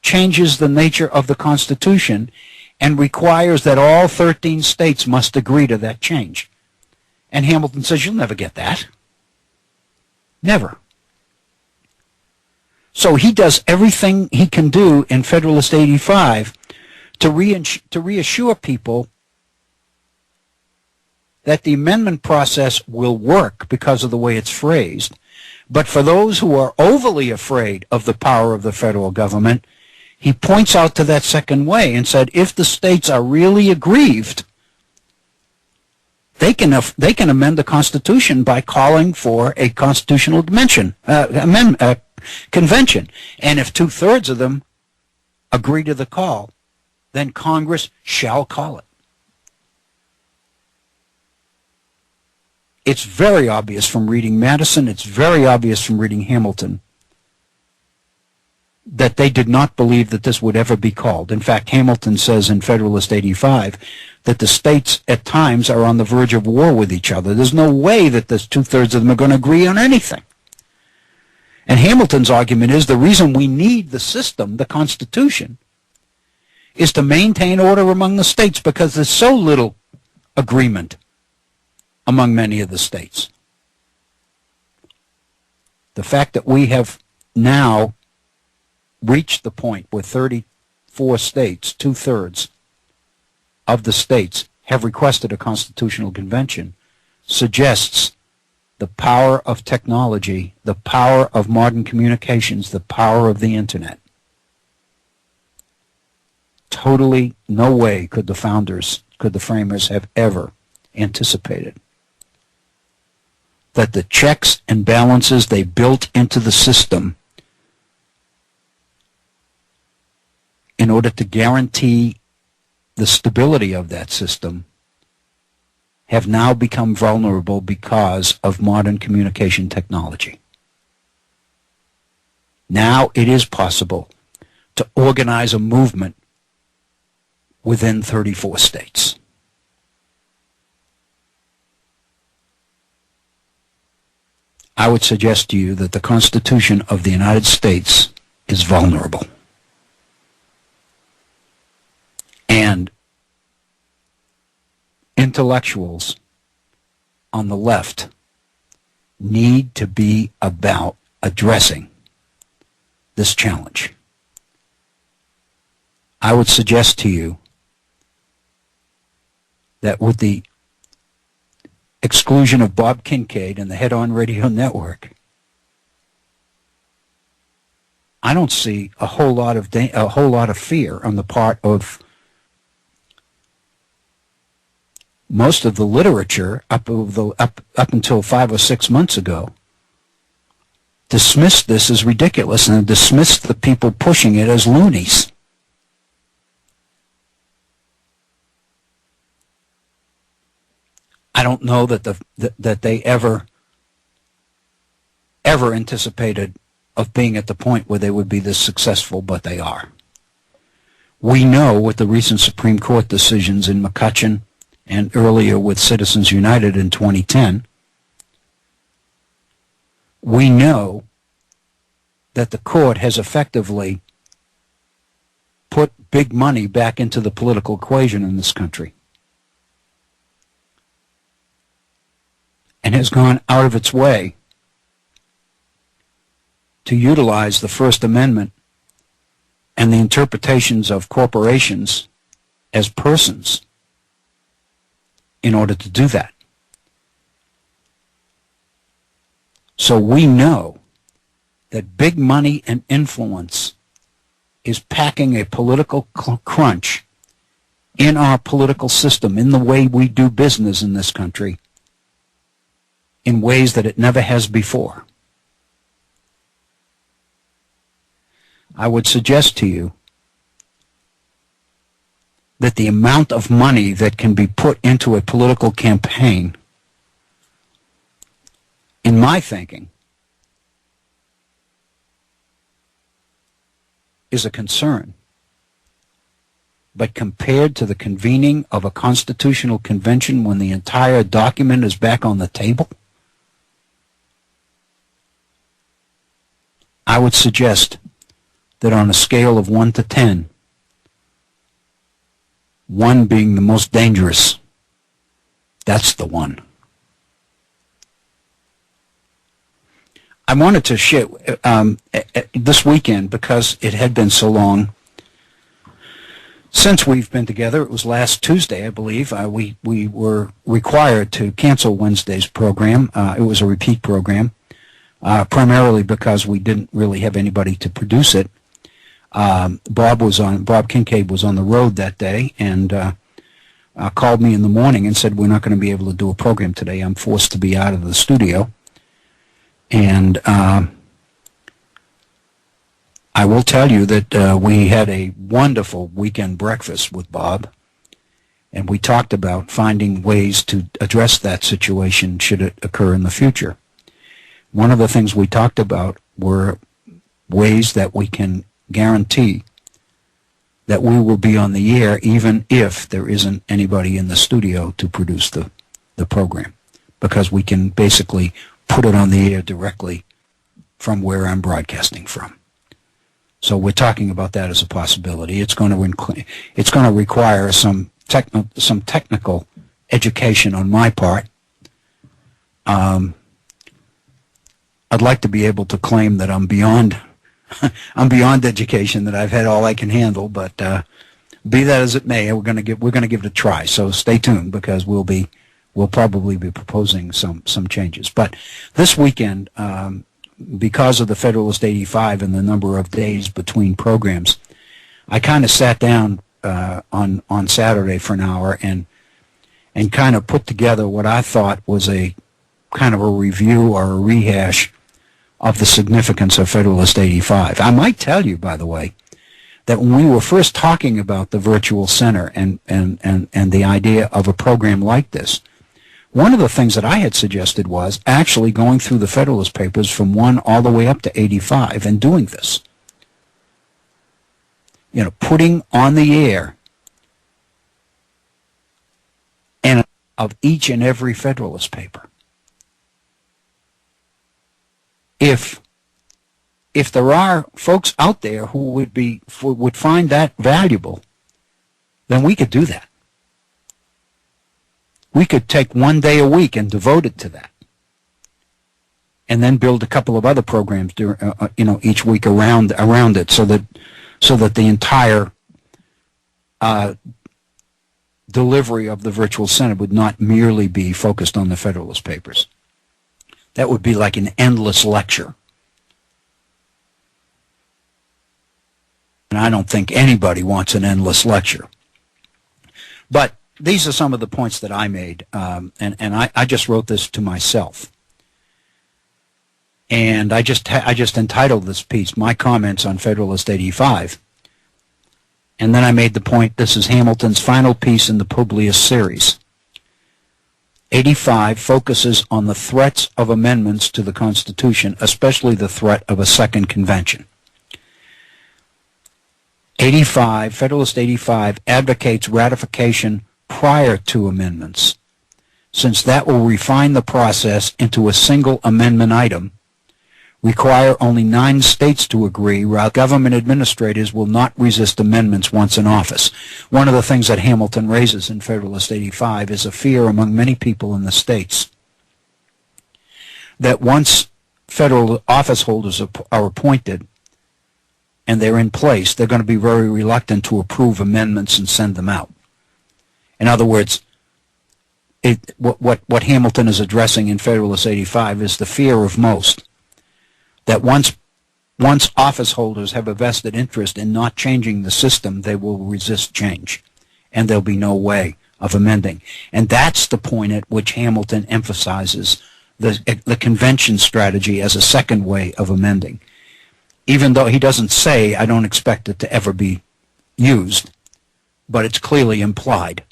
changes the nature of the Constitution and requires that all 13 states must agree to that change. And Hamilton says, you'll never get that. Never. So he does everything he can do in Federalist 85 to reassure people that the amendment process will work because of the way it's phrased. But for those who are overly afraid of the power of the federal government, he points out to that second way and said, if the states are really aggrieved, they can amend the Constitution by calling for a constitutional convention. And if 2/3 of them agree to the call, then Congress shall call it. It's very obvious from reading Madison, it's very obvious from reading Hamilton, that they did not believe that this would ever be called. In fact, Hamilton says in Federalist 85 that the states at times are on the verge of war with each other. There's no way that the 2/3 of them are going to agree on anything. And Hamilton's argument is the reason we need the system, the Constitution, is to maintain order among the states because there's so little agreement among many of the states. The fact that we have now reached the point where 34 states, 2/3 of the states, have requested a constitutional convention suggests the power of technology, the power of modern communications, the power of the internet. Totally no way could the framers have ever anticipated that the checks and balances they built into the system in order to guarantee the stability of that system have now become vulnerable because of modern communication technology. Now it is possible to organize a movement within 34 states. I would suggest to you that the Constitution of the United States is vulnerable. And intellectuals on the left need to be about addressing this challenge. I would suggest to you that with the exclusion of Bob Kincaid and the Head-On Radio Network, I don't see a whole lot of fear on the part of most of the literature up until 5 or 6 months ago. Dismissed this as ridiculous and dismissed the people pushing it as loonies. I don't know that they ever anticipated of being at the point where they would be this successful, but they are. We know with the recent Supreme Court decisions in McCutcheon and earlier with Citizens United in 2010, we know that the court has effectively put big money back into the political equation in this country and has gone out of its way to utilize the First Amendment and the interpretations of corporations as persons in order to do that. So we know that big money and influence is packing a political crunch in our political system, in the way we do business in this country, in ways that it never has before. I would suggest to you that the amount of money that can be put into a political campaign, in my thinking, is a concern. But compared to the convening of a constitutional convention when the entire document is back on the table, I would suggest that on a scale of 1 to 10, 1 being the most dangerous, that's the one. I wanted to share this weekend, because it had been so long since we've been together. It was last Tuesday, I believe. We were required to cancel Wednesday's program. It was a repeat program, primarily because we didn't really have anybody to produce it. Bob Kincaid was on the road that day, and called me in the morning and said, "We're not going to be able to do a program today. I'm forced to be out of the studio." And I will tell you that we had a wonderful weekend breakfast with Bob, and we talked about finding ways to address that situation should it occur in the future. One of the things we talked about were ways that we can guarantee that we will be on the air even if there isn't anybody in the studio to produce the program, because we can basically put it on the air directly from where I'm broadcasting from. So we're talking about that as a possibility. It's going to require some technical education on my part. I'd like to be able to claim that I'm beyond education, that I've had all I can handle, but be that as it may, we're going to give it a try. So stay tuned, because we'll probably be proposing some changes. But this weekend, because of the Federalist 85 and the number of days between programs, I kind of sat down on Saturday for an hour and kind of put together what I thought was a kind of a review or a rehash of the significance of Federalist 85. I might tell you, by the way, that when we were first talking about the virtual center and the idea of a program like this, one of the things that I had suggested was actually going through the Federalist Papers from 1 all the way up to 85 and doing this. You know, putting on the air of each and every Federalist paper. If there are folks out there who would find that valuable, then we could do that. We could take 1 day a week and devote it to that, and then build a couple of other programs each week around it, so that the entire delivery of the virtual center would not merely be focused on the Federalist Papers. That would be like an endless lecture. And I don't think anybody wants an endless lecture. But these are some of the points that I made, and I just wrote this to myself. And I just entitled this piece, "My Comments on Federalist 85. And then I made the point, this is Hamilton's final piece in the Publius series. 85 focuses on the threats of amendments to the Constitution, especially the threat of a second convention. 85, Federalist 85, advocates ratification prior to amendments, since that will refine the process into a single amendment item, require only 9 states to agree, while government administrators will not resist amendments once in office." One of the things that Hamilton raises in Federalist 85 is a fear among many people in the states that once federal office holders are appointed and they're in place, they're going to be very reluctant to approve amendments and send them out. In other words, what Hamilton is addressing in Federalist 85 is the fear of most, that once office holders have a vested interest in not changing the system, they will resist change, and there'll be no way of amending. And that's the point at which Hamilton emphasizes the convention strategy as a second way of amending. Even though he doesn't say, I don't expect it to ever be used, but it's clearly implied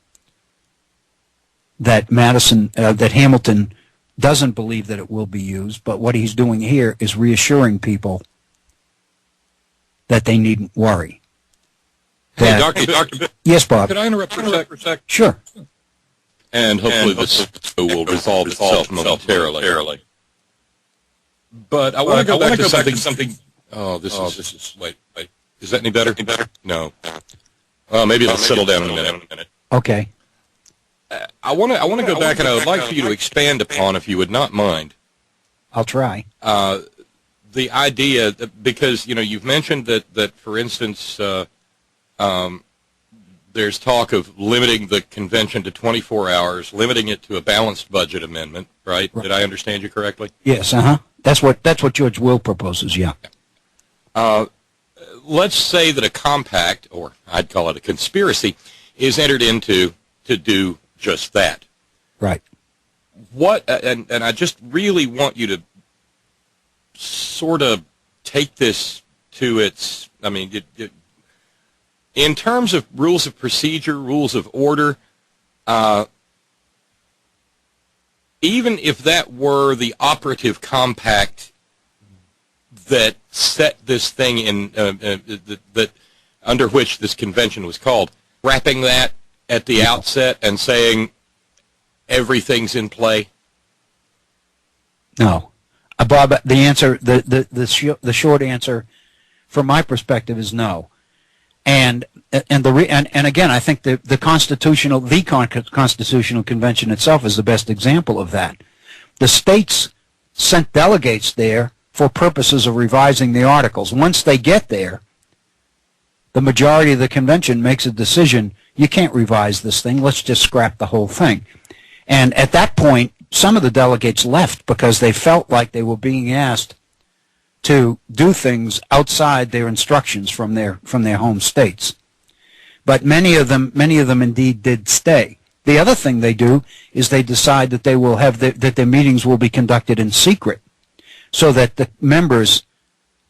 that that Hamilton doesn't believe that it will be used, but what he's doing here is reassuring people that they needn't worry. Hey, Doctor. Yes, Bob. Could I interrupt for a sec? Sure. And hopefully this will resolve itself momentarily. But I want to go back to something. Oh, this is. Wait. Is that any better? No. Well, maybe it'll settle down in a minute. Okay. I want to go back, and I would like for you to expand upon, if you would not mind. I'll try. The idea that, because you've mentioned that for instance, there's talk of limiting the convention to 24 hours, limiting it to a balanced budget amendment. Right? Did I understand you correctly? Yes. That's what George Will proposes. Yeah. Let's say that a compact, or I'd call it a conspiracy, is entered into to do just that. Right. And I just really want you to sort of take this to its, in terms of rules of procedure, rules of order, even if that were the operative compact that set this thing in, that under which this convention was called, wrapping that at the outset and saying everything's in play? No. Bob, the answer, the short answer from my perspective is no. And again, I think the constitutional convention itself is the best example of that. The states sent delegates there for purposes of revising the articles. Once they get there, the majority of the convention makes a decision, you can't revise this thing, let's just scrap the whole thing. And at that point, some of the delegates left because they felt like they were being asked to do things outside their instructions from their home states. But many of them indeed did stay. The other thing they do is they decide that they will have that their meetings will be conducted in secret, so that the members,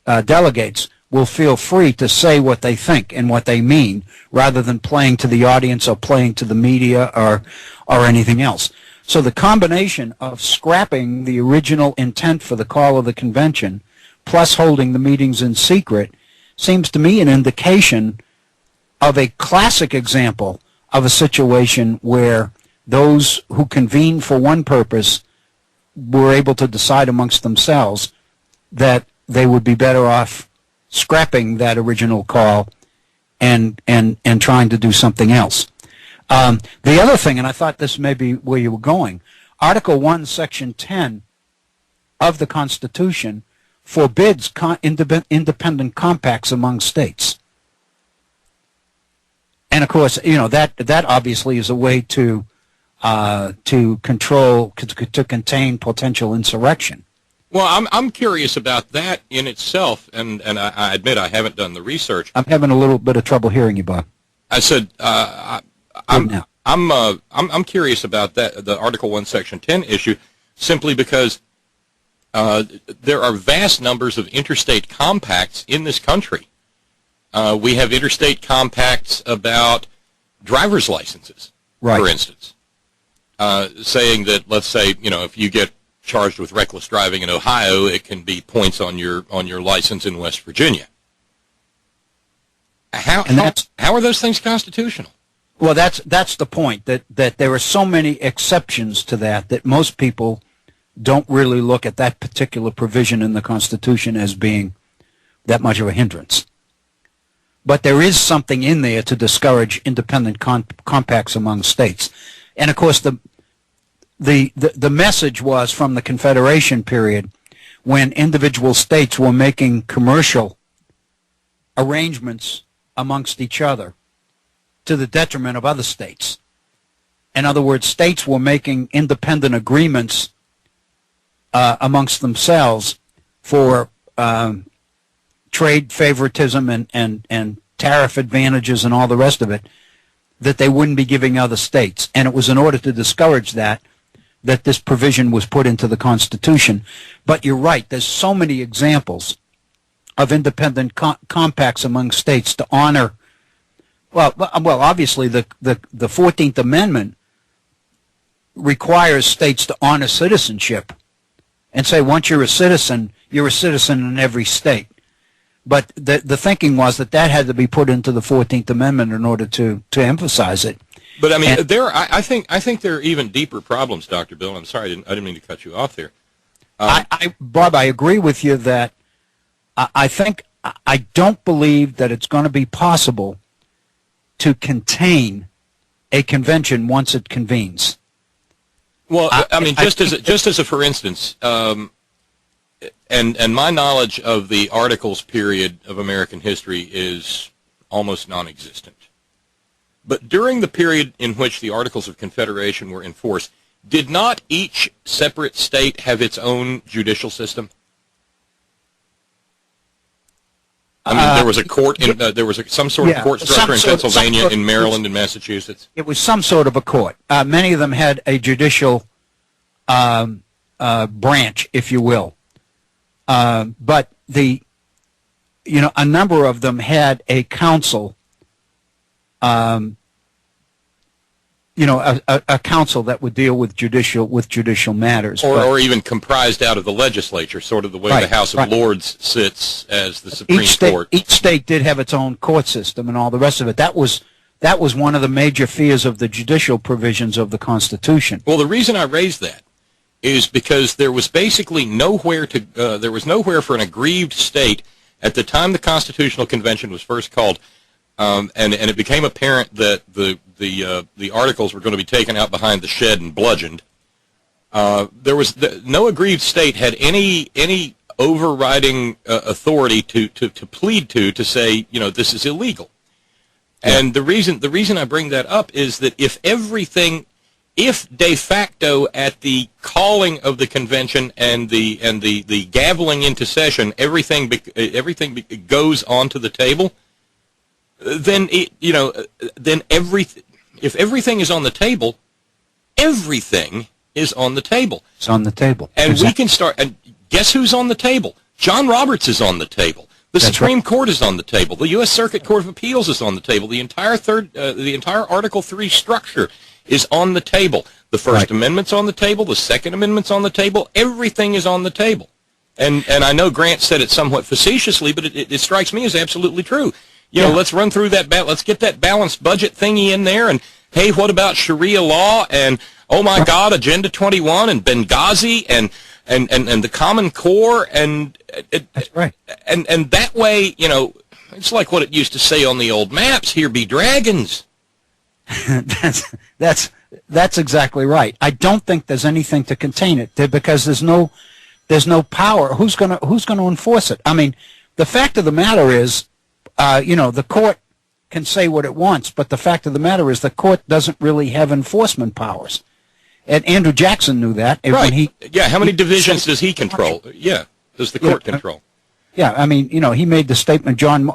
delegates, will feel free to say what they think and what they mean, rather than playing to the audience or playing to the media or anything else. So the combination of scrapping the original intent for the call of the convention plus holding the meetings in secret seems to me an indication of a classic example of a situation where those who convened for one purpose were able to decide amongst themselves that they would be better off scrapping that original call and trying to do something else. The other thing, and I thought this may be where you were going, Article 1, Section 10 of the Constitution forbids independent compacts among states. And of course, that obviously is a way to control, to contain potential insurrection. Well, I'm curious about that in itself, and I admit I haven't done the research. I'm having a little bit of trouble hearing you, Bob. I said I'm curious about that, the Article 1, Section 10 issue, simply because there are vast numbers of interstate compacts in this country. We have interstate compacts about driver's licenses, for instance, saying that, let's say, if you get charged with reckless driving in Ohio, it can be points on your license in West Virginia. How are those things constitutional? Well, that's the point, that there are so many exceptions to that most people don't really look at that particular provision in the Constitution as being that much of a hindrance. But there is something in there to discourage independent compacts among states. And of course, the message was from the Confederation period, when individual states were making commercial arrangements amongst each other to the detriment of other states. In other words, states were making independent agreements amongst themselves for trade favoritism and tariff advantages and all the rest of it that they wouldn't be giving other states. And it was in order to discourage that this provision was put into the Constitution. But you're right, there's so many examples of independent compacts among states to honor, well, obviously the 14th Amendment requires states to honor citizenship and say once you're a citizen in every state. But the thinking was that had to be put into the 14th Amendment in order to emphasize it. But I mean, I think there are even deeper problems, Dr. Bill. I'm sorry, I didn't mean to cut you off there. Bob, I agree with you that I don't believe that it's going to be possible to contain a convention once it convenes. Well, I mean, just as a for instance, and my knowledge of the Articles period of American history is almost non-existent. But during the period in which the Articles of Confederation were in force, did not each separate state have its own judicial system? I mean, there was a court there was some sort of court structure in Pennsylvania, in Maryland, and Massachusetts. It was some sort of a court. Many of them had a judicial branch, if you will. But a number of them had a council, a council that would deal with judicial matters, or even comprised out of the legislature, sort of the way the House of Lords sits as the Supreme Court. Each state did have its own court system and all the rest of it. That was one of the major fears of the judicial provisions of the Constitution. Well, the reason I raised that is because there was basically nowhere for an aggrieved state at the time the Constitutional Convention was first called, and it became apparent that the articles were going to be taken out behind the shed and bludgeoned. No aggrieved state had any overriding authority to plead to say, this is illegal. Yeah. And the reason I bring that up is that if de facto at the calling of the convention and the gaveling into session, everything goes onto the table, then if everything is on the table, everything is on the table. It's on the table. And we can start. And guess who's on the table? John Roberts is on the table. The Supreme Court is on the table. The U.S. Circuit Court of Appeals is on the table. The entire Article III structure is on the table. The First Amendment's on the table. The Second Amendment's on the table. Everything is on the table. And I know Grant said it somewhat facetiously, but it strikes me as absolutely true. Let's run through that. Let's get that balanced budget thingy in there. And hey, what about Sharia law? And oh my God, Agenda 21 and Benghazi and the Common Core and that's right. And that way, it's like what it used to say on the old maps. Here be dragons. That's exactly right. I don't think there's anything to contain it because there's no power. Who's going to enforce it? I mean, the fact of the matter is, the court can say what it wants, but the fact of the matter is the court doesn't really have enforcement powers. And Andrew Jackson knew that. Right. How many divisions does he control? Yeah. Does the court control? Yeah. I mean, he made the statement. John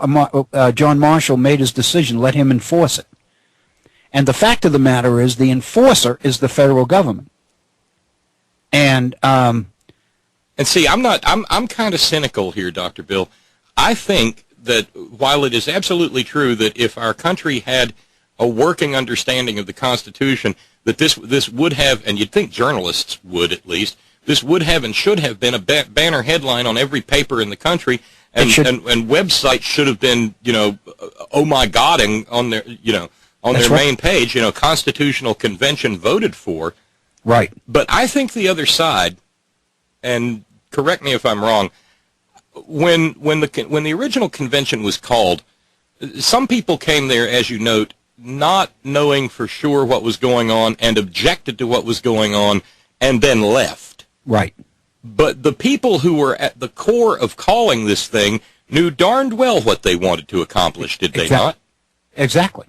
Marshall made his decision. Let him enforce it. And the fact of the matter is, the enforcer is the federal government. And see, I'm kind of cynical here, Dr. Bill. I think that while it is absolutely true that if our country had a working understanding of the Constitution, that this would have, and you'd think journalists would at least, this would have and should have been a banner headline on every paper in the country, and websites should have been, oh my God, on their, on their main page, Constitutional Convention voted for. Right. But I think the other side, and correct me if I'm wrong, when the original convention was called, some people came there, as you note, not knowing for sure what was going on and objected to what was going on and then left. Right. But the people who were at the core of calling this thing knew darned well what they wanted to accomplish, did they not? Exactly.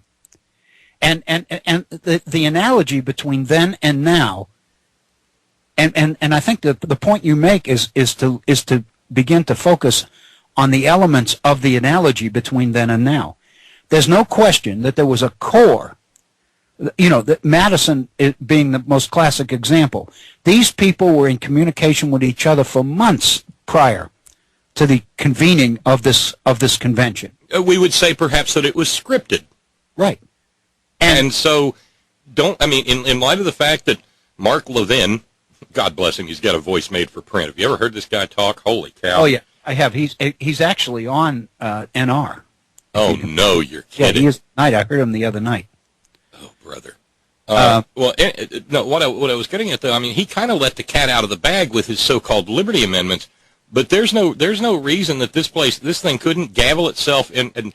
And the analogy between then and now, and I think that the point you make is to begin to focus on the elements of the analogy between then and now. There's no question that there was a core, that Madison being the most classic example. These people were in communication with each other for months prior to the convening of this convention. We would say perhaps that it was scripted. Right. And so, in light of the fact that Mark Levin, God bless him, he's got a voice made for print. Have you ever heard this guy talk? Holy cow. Oh, yeah, I have. He's actually on NR. Oh, no, you're kidding. Yeah, he is tonight. I heard him the other night. Oh, brother. No, what I was getting at, though, he kind of let the cat out of the bag with his so-called Liberty Amendments, but there's no reason that this thing couldn't gavel itself and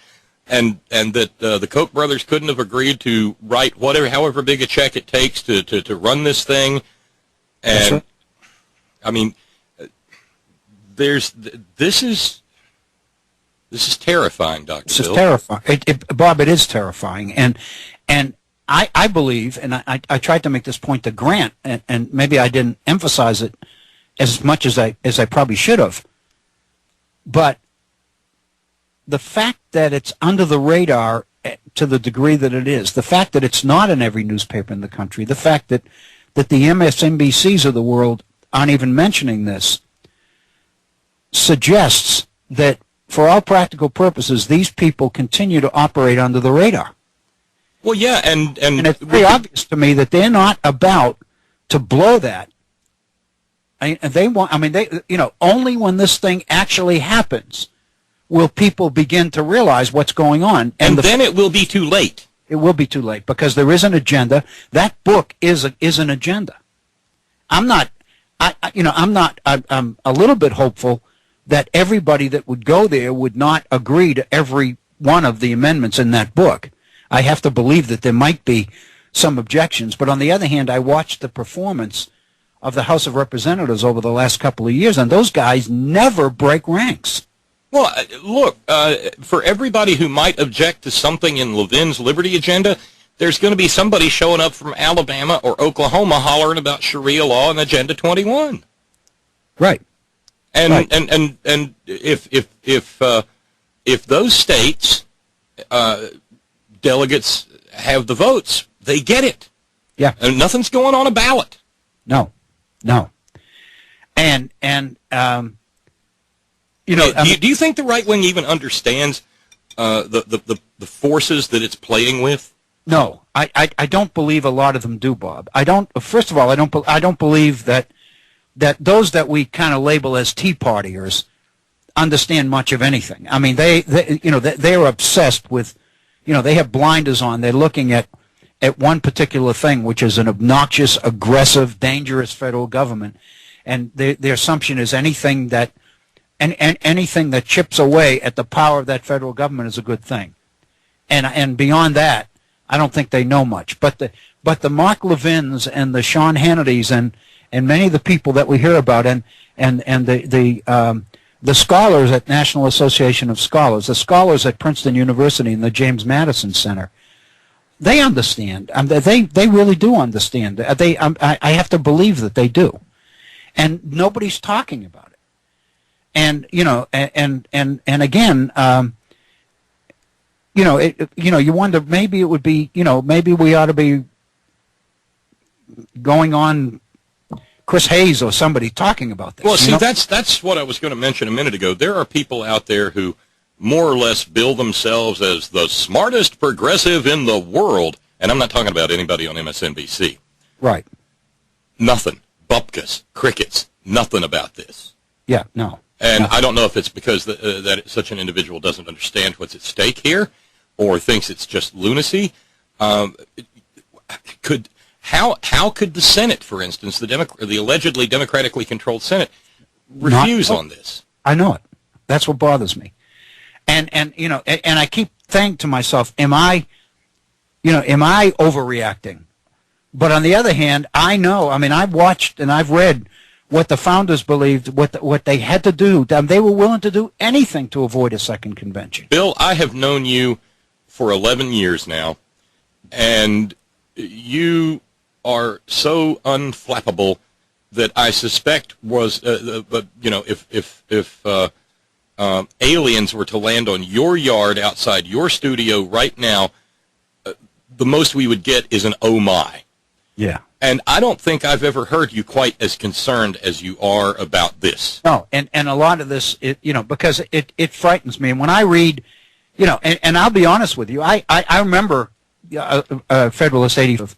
that the Koch brothers couldn't have agreed to write however big a check it takes to run this thing. And right. This is terrifying, Dr. This Bill. is terrifying, Bob. It is terrifying, and I believe, and I tried to make this point to Grant, and maybe I didn't emphasize it as much as I probably should have, but the fact that it's under the radar to the degree that it is, the fact that it's not in every newspaper in the country, the fact that the MSNBCs of the world aren't even mentioning this, suggests that for all practical purposes, these people continue to operate under the radar. Well, yeah, and it's very obvious to me that they're not about to blow that. Only when this thing actually happens will people begin to realize what's going on, and then it will be too late. It will be too late because there is an agenda. That book is an agenda. I'm a little bit hopeful that everybody that would go there would not agree to every one of the amendments in that book. I have to believe that there might be some objections, but on the other hand, I watched the performance of the House of Representatives over the last couple of years, and those guys never break ranks. Well, look, for everybody who might object to something in Levin's Liberty agenda, there's going to be somebody showing up from Alabama or Oklahoma hollering about Sharia law and Agenda 21. Right. And if those states delegates have the votes, they get it. Yeah. And nothing's going on a ballot. No. And do you think the right wing even understands the forces that it's playing with? No, I don't believe a lot of them do, Bob. First of all, I don't believe that those that we kind of label as Tea Partiers understand much of anything. They're obsessed with, they have blinders on. They're looking at one particular thing, which is an obnoxious, aggressive, dangerous federal government, and their assumption is anything that chips away at the power of that federal government is a good thing, and beyond that, I don't think they know much. But the Mark Levins and the Sean Hannitys and many of the people that we hear about and the scholars at National Association of Scholars, the scholars at Princeton University and the James Madison Center, they understand. They really do understand. I have to believe that they do, and nobody's talking about it. And and again, you wonder, maybe it would be, maybe we ought to be going on Chris Hayes or somebody talking about this. Well, see, that's what I was going to mention a minute ago. There are people out there who more or less bill themselves as the smartest progressive in the world, and I'm not talking about anybody on MSNBC. Right. Nothing. Bupkis, crickets, nothing about this. Yeah, no. And I don't know if it's because that such an individual doesn't understand what's at stake here, or thinks it's just lunacy. How could the Senate, for instance, the allegedly democratically controlled Senate, refuse on this? I know it. That's what bothers me. And I keep saying to myself, am I overreacting? But on the other hand, I know. I've watched and I've read what the founders believed, what they had to do. They were willing to do anything to avoid a second convention. Bill, I have known you for 11 years now, and you are so unflappable that I suspect was, but you know, if aliens were to land on your yard outside your studio right now, the most we would get is an "oh my." Yeah. And I don't think I've ever heard you quite as concerned as you are about this. No, and a lot of this, because it frightens me. And when I read, and I'll be honest with you, I remember Federalist 85,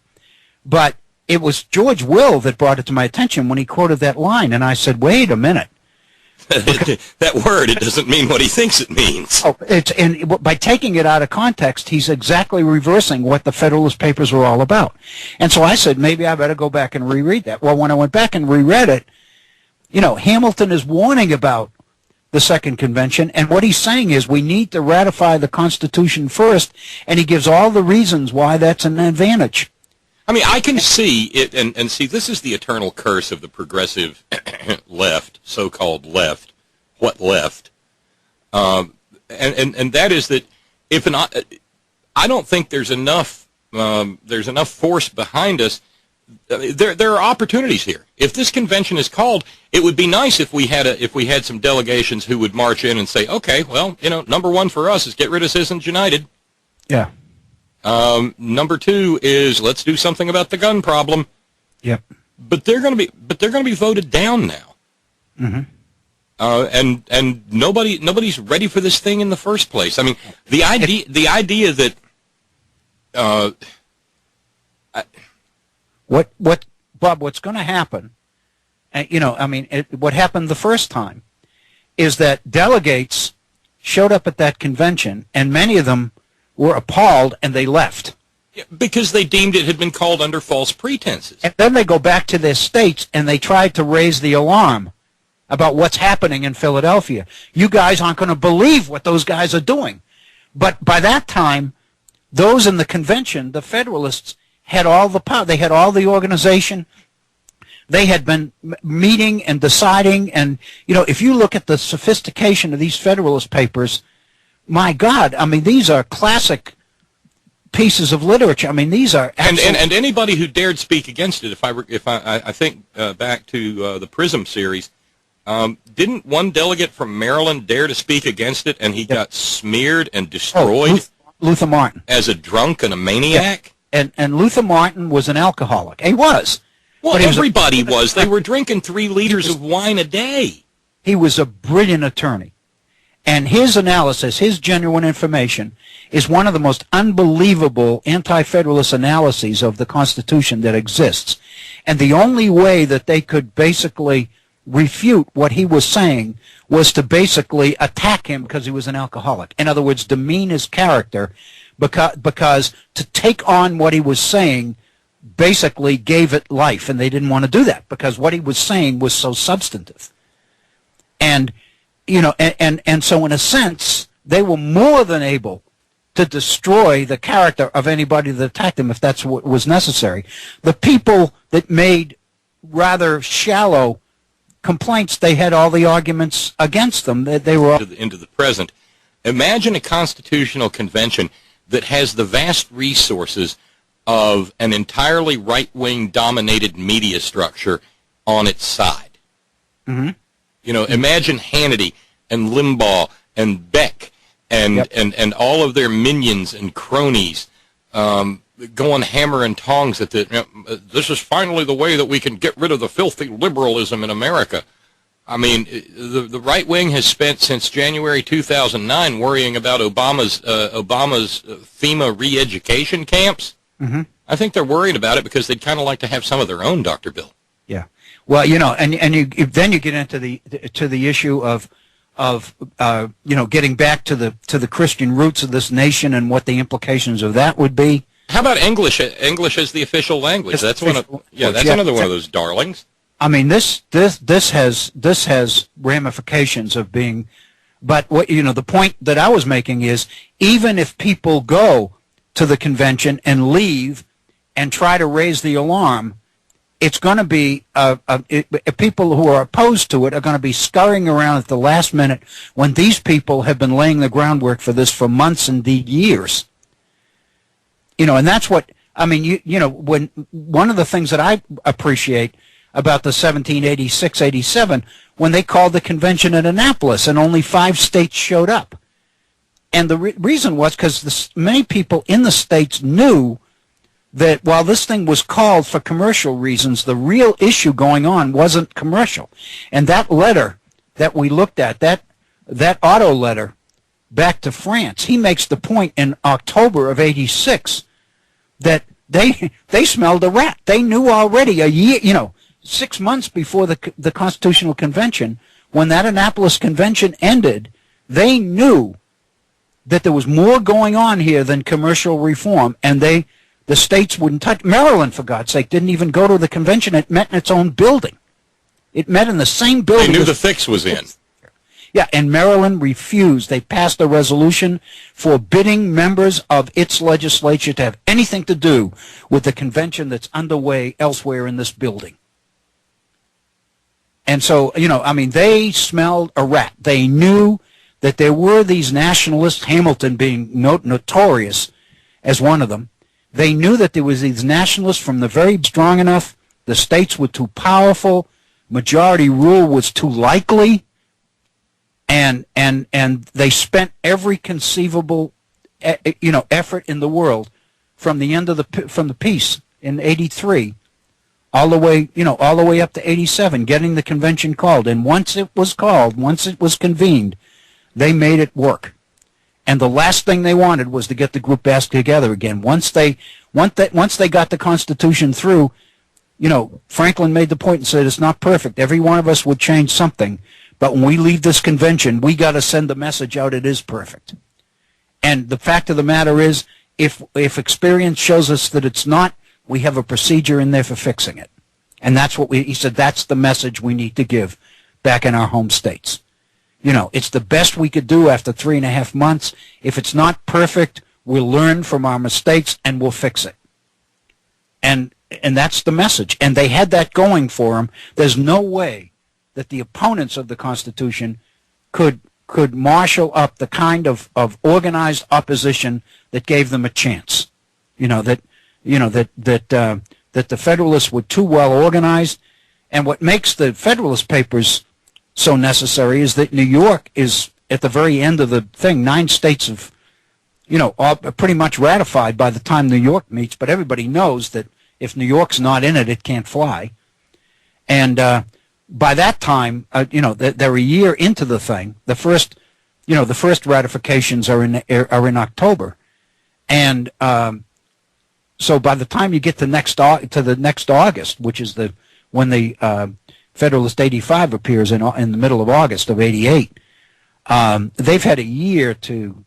but it was George Will that brought it to my attention when he quoted that line, and I said, wait a minute. That word, it doesn't mean what he thinks it means. Oh, and by taking it out of context, he's exactly reversing what the Federalist Papers were all about. And so I said, maybe I better go back and reread that. Well, when I went back and reread it, Hamilton is warning about the Second Convention, and what he's saying is we need to ratify the Constitution first, and he gives all the reasons why that's an advantage. I mean, I can see it, and see, this is the eternal curse of the progressive left, so-called left, what left, and that is that if I don't think there's enough force behind us. There are opportunities here. If this convention is called, it would be nice if we had some delegations who would march in and say, okay, well, number one for us is get rid of Citizens United. Yeah. Number two is let's do something about the gun problem. Yep. But they're going to be voted down now. Mm-hmm. And nobody's ready for this thing in the first place. I mean, the idea that Bob, what's going to happen? What happened the first time is that delegates showed up at that convention, and many of them were appalled, and they left. Because they deemed it had been called under false pretenses. And then they go back to their states, and they tried to raise the alarm about what's happening in Philadelphia. You guys aren't going to believe what those guys are doing. But by that time, those in the convention, the Federalists, had all the power. They had all the organization. They had been meeting and deciding. And, if you look at the sophistication of these Federalist Papers, my God, I mean, these are classic pieces of literature. I mean, these are and anybody who dared speak against it. If I think back to the Prism series, didn't one delegate from Maryland dare to speak against it, and he got smeared and destroyed? Luther Martin, as a drunk and a maniac. Yeah. And Luther Martin was an alcoholic. He was. Well, everybody was. They were drinking 3 liters of wine a day. He was a brilliant attorney. And his analysis, his genuine information, is one of the most unbelievable anti-federalist analyses of the Constitution that exists. And the only way that they could basically refute what he was saying was to basically attack him because he was an alcoholic. In other words, demean his character, because to take on what he was saying basically gave it life, and they didn't want to do that because what he was saying was so substantive. And and so in a sense, they were more than able to destroy the character of anybody that attacked him if that's what was necessary. The people that made rather shallow complaints, they had all the arguments against them. They were into the present. Imagine a constitutional convention that has the vast resources of an entirely right-wing dominated media structure on its side. Mm-hmm. Imagine Hannity and Limbaugh and Beck and all of their minions and cronies going hammer and tongs at this is finally the way that we can get rid of the filthy liberalism in America. I mean, the right wing has spent since January 2009 worrying about Obama's FEMA re-education camps. Mm-hmm. I think they're worried about it because they'd kind of like to have some of their own, Dr. Bill. Yeah. Well, then you get into the issue of getting back to the Christian roots of this nation and what the implications of that would be. How about English? English as the official language. That's another one of those darlings. I mean, this has ramifications of being, but what the point that I was making is even if people go to the convention and leave and try to raise the alarm, it's going to be people who are opposed to it are going to be scurrying around at the last minute when these people have been laying the groundwork for this for months, indeed years. And that's what I mean. When one of the things that I appreciate about the 1786-87, when they called the convention at Annapolis and only 5 states showed up, and the reason was because many people in the states knew that while this thing was called for commercial reasons, the real issue going on wasn't commercial. And that letter that we looked at, that auto letter back to France, he makes the point in October of 86 that they smelled a rat. They knew already a year, 6 months before the Constitutional Convention, when that Annapolis Convention ended, they knew that there was more going on here than commercial reform, and the states wouldn't touch. Maryland, for God's sake, didn't even go to the convention. It met in its own building. It met in the same building. They knew the fix was in. Yeah, and Maryland refused. They passed a resolution forbidding members of its legislature to have anything to do with the convention that's underway elsewhere in this building. And so, they smelled a rat. They knew that there were these nationalists, Hamilton being notorious as one of them. They knew that there was these nationalists from the very strong enough, the states were too powerful, majority rule was too likely, and they spent every conceivable effort in the world from the end of from the peace in 83 all the way up to 87, getting the convention called. And once it was called, once it was convened, they made it work. And the last thing they wanted was to get the group back together again. Once they got the Constitution through, Franklin made the point and said it's not perfect. Every one of us would change something, but when we leave this convention, we got to send the message out it is perfect. And the fact of the matter is, if experience shows us that it's not, we have a procedure in there for fixing it. And that's what he said. That's the message we need to give back in our home states. It's the best we could do after 3.5 months. If it's not perfect, we'll learn from our mistakes and we'll fix it. And that's the message. And they had that going for them. There's no way that the opponents of the Constitution could marshal up the kind of organized opposition that gave them a chance. That the Federalists were too well organized. And what makes the Federalist Papers so necessary is that New York is at the very end of the thing. 9 states have, are pretty much ratified by the time New York meets, but everybody knows that if New York's not in it, it can't fly. And by that time, they're a year into the thing. The first ratifications are in October, and so by the time you get to the next August, which is when the Federalist 85 appears in the middle of August of 88. They've had a year to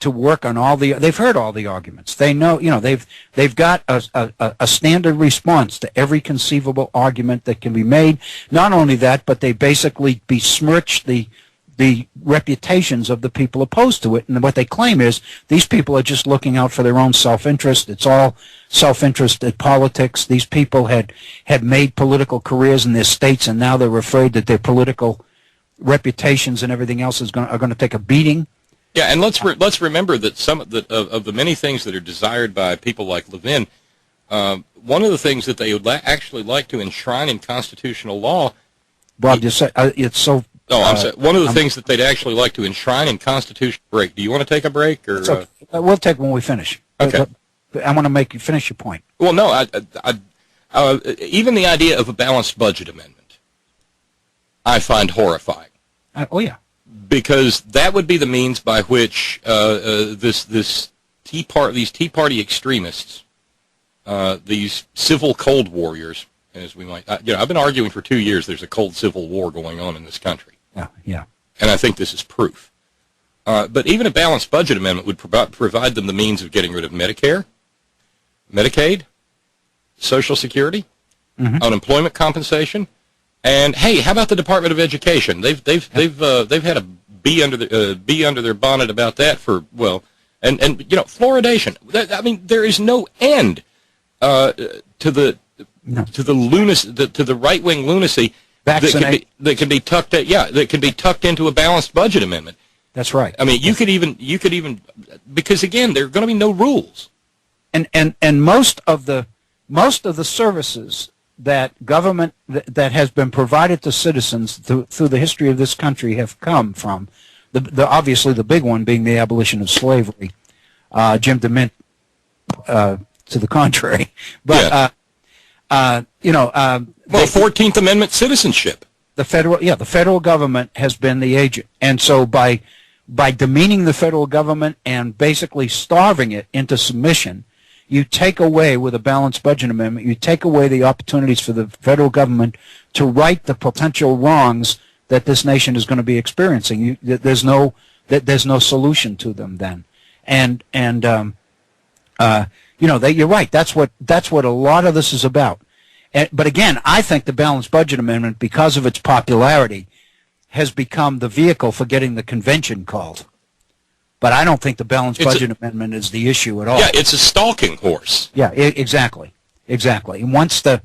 work on they've heard all the arguments. They know, they've got a standard response to every conceivable argument that can be made. Not only that, but they basically besmirch the reputations of the people opposed to it. And what they claim is these people are just looking out for their own self-interest. It's all self-interested politics. These people had made political careers in their states, and now they're afraid that their political reputations and everything else are going to take a beating. Yeah, and let's remember that some of the many things that are desired by people like Levin, one of the things that they would actually like to enshrine in constitutional law. Bob, you say it's so. No, I'm sorry. One of the things that they'd actually like to enshrine in constitutional break. Do you want to take a break, or okay. We'll take when we finish? Okay. I want to make you finish your point. Well, no, even the idea of a balanced budget amendment, I find horrifying. Yeah. Because that would be the means by which these Tea Party extremists, these civil cold warriors, as we might, I've been arguing for 2 years. There's a cold civil war going on in this country. Yeah. And I think this is proof. But even a balanced budget amendment would provide them the means of getting rid of Medicare, Medicaid, Social Security, unemployment compensation, and hey, how about the Department of Education? They've had a bee under their bonnet about that for and fluoridation. I mean, there is no end to the No. to the lunacy, to the right-wing lunacy that can be tucked into a balanced budget amendment. That's right. I mean, you could even because again, there are going to be no rules. And most of the services that government that has been provided to citizens through the history of this country have come from obviously the big one being the abolition of slavery. Jim DeMint to the contrary, but yeah. 14th Amendment citizenship. The federal government has been the agent, and so by demeaning the federal government and basically starving it into submission, you take away, with a balanced budget amendment, you take away the opportunities for the federal government to right the potential wrongs that this nation is going to be experiencing. There's no solution to them then, and you're right. That's what a lot of this is about. But again, I think the balanced budget amendment, because of its popularity, has become the vehicle for getting the convention called. But I don't think the balanced budget amendment is the issue at all. Yeah, it's a stalking horse. Yeah, exactly. And once the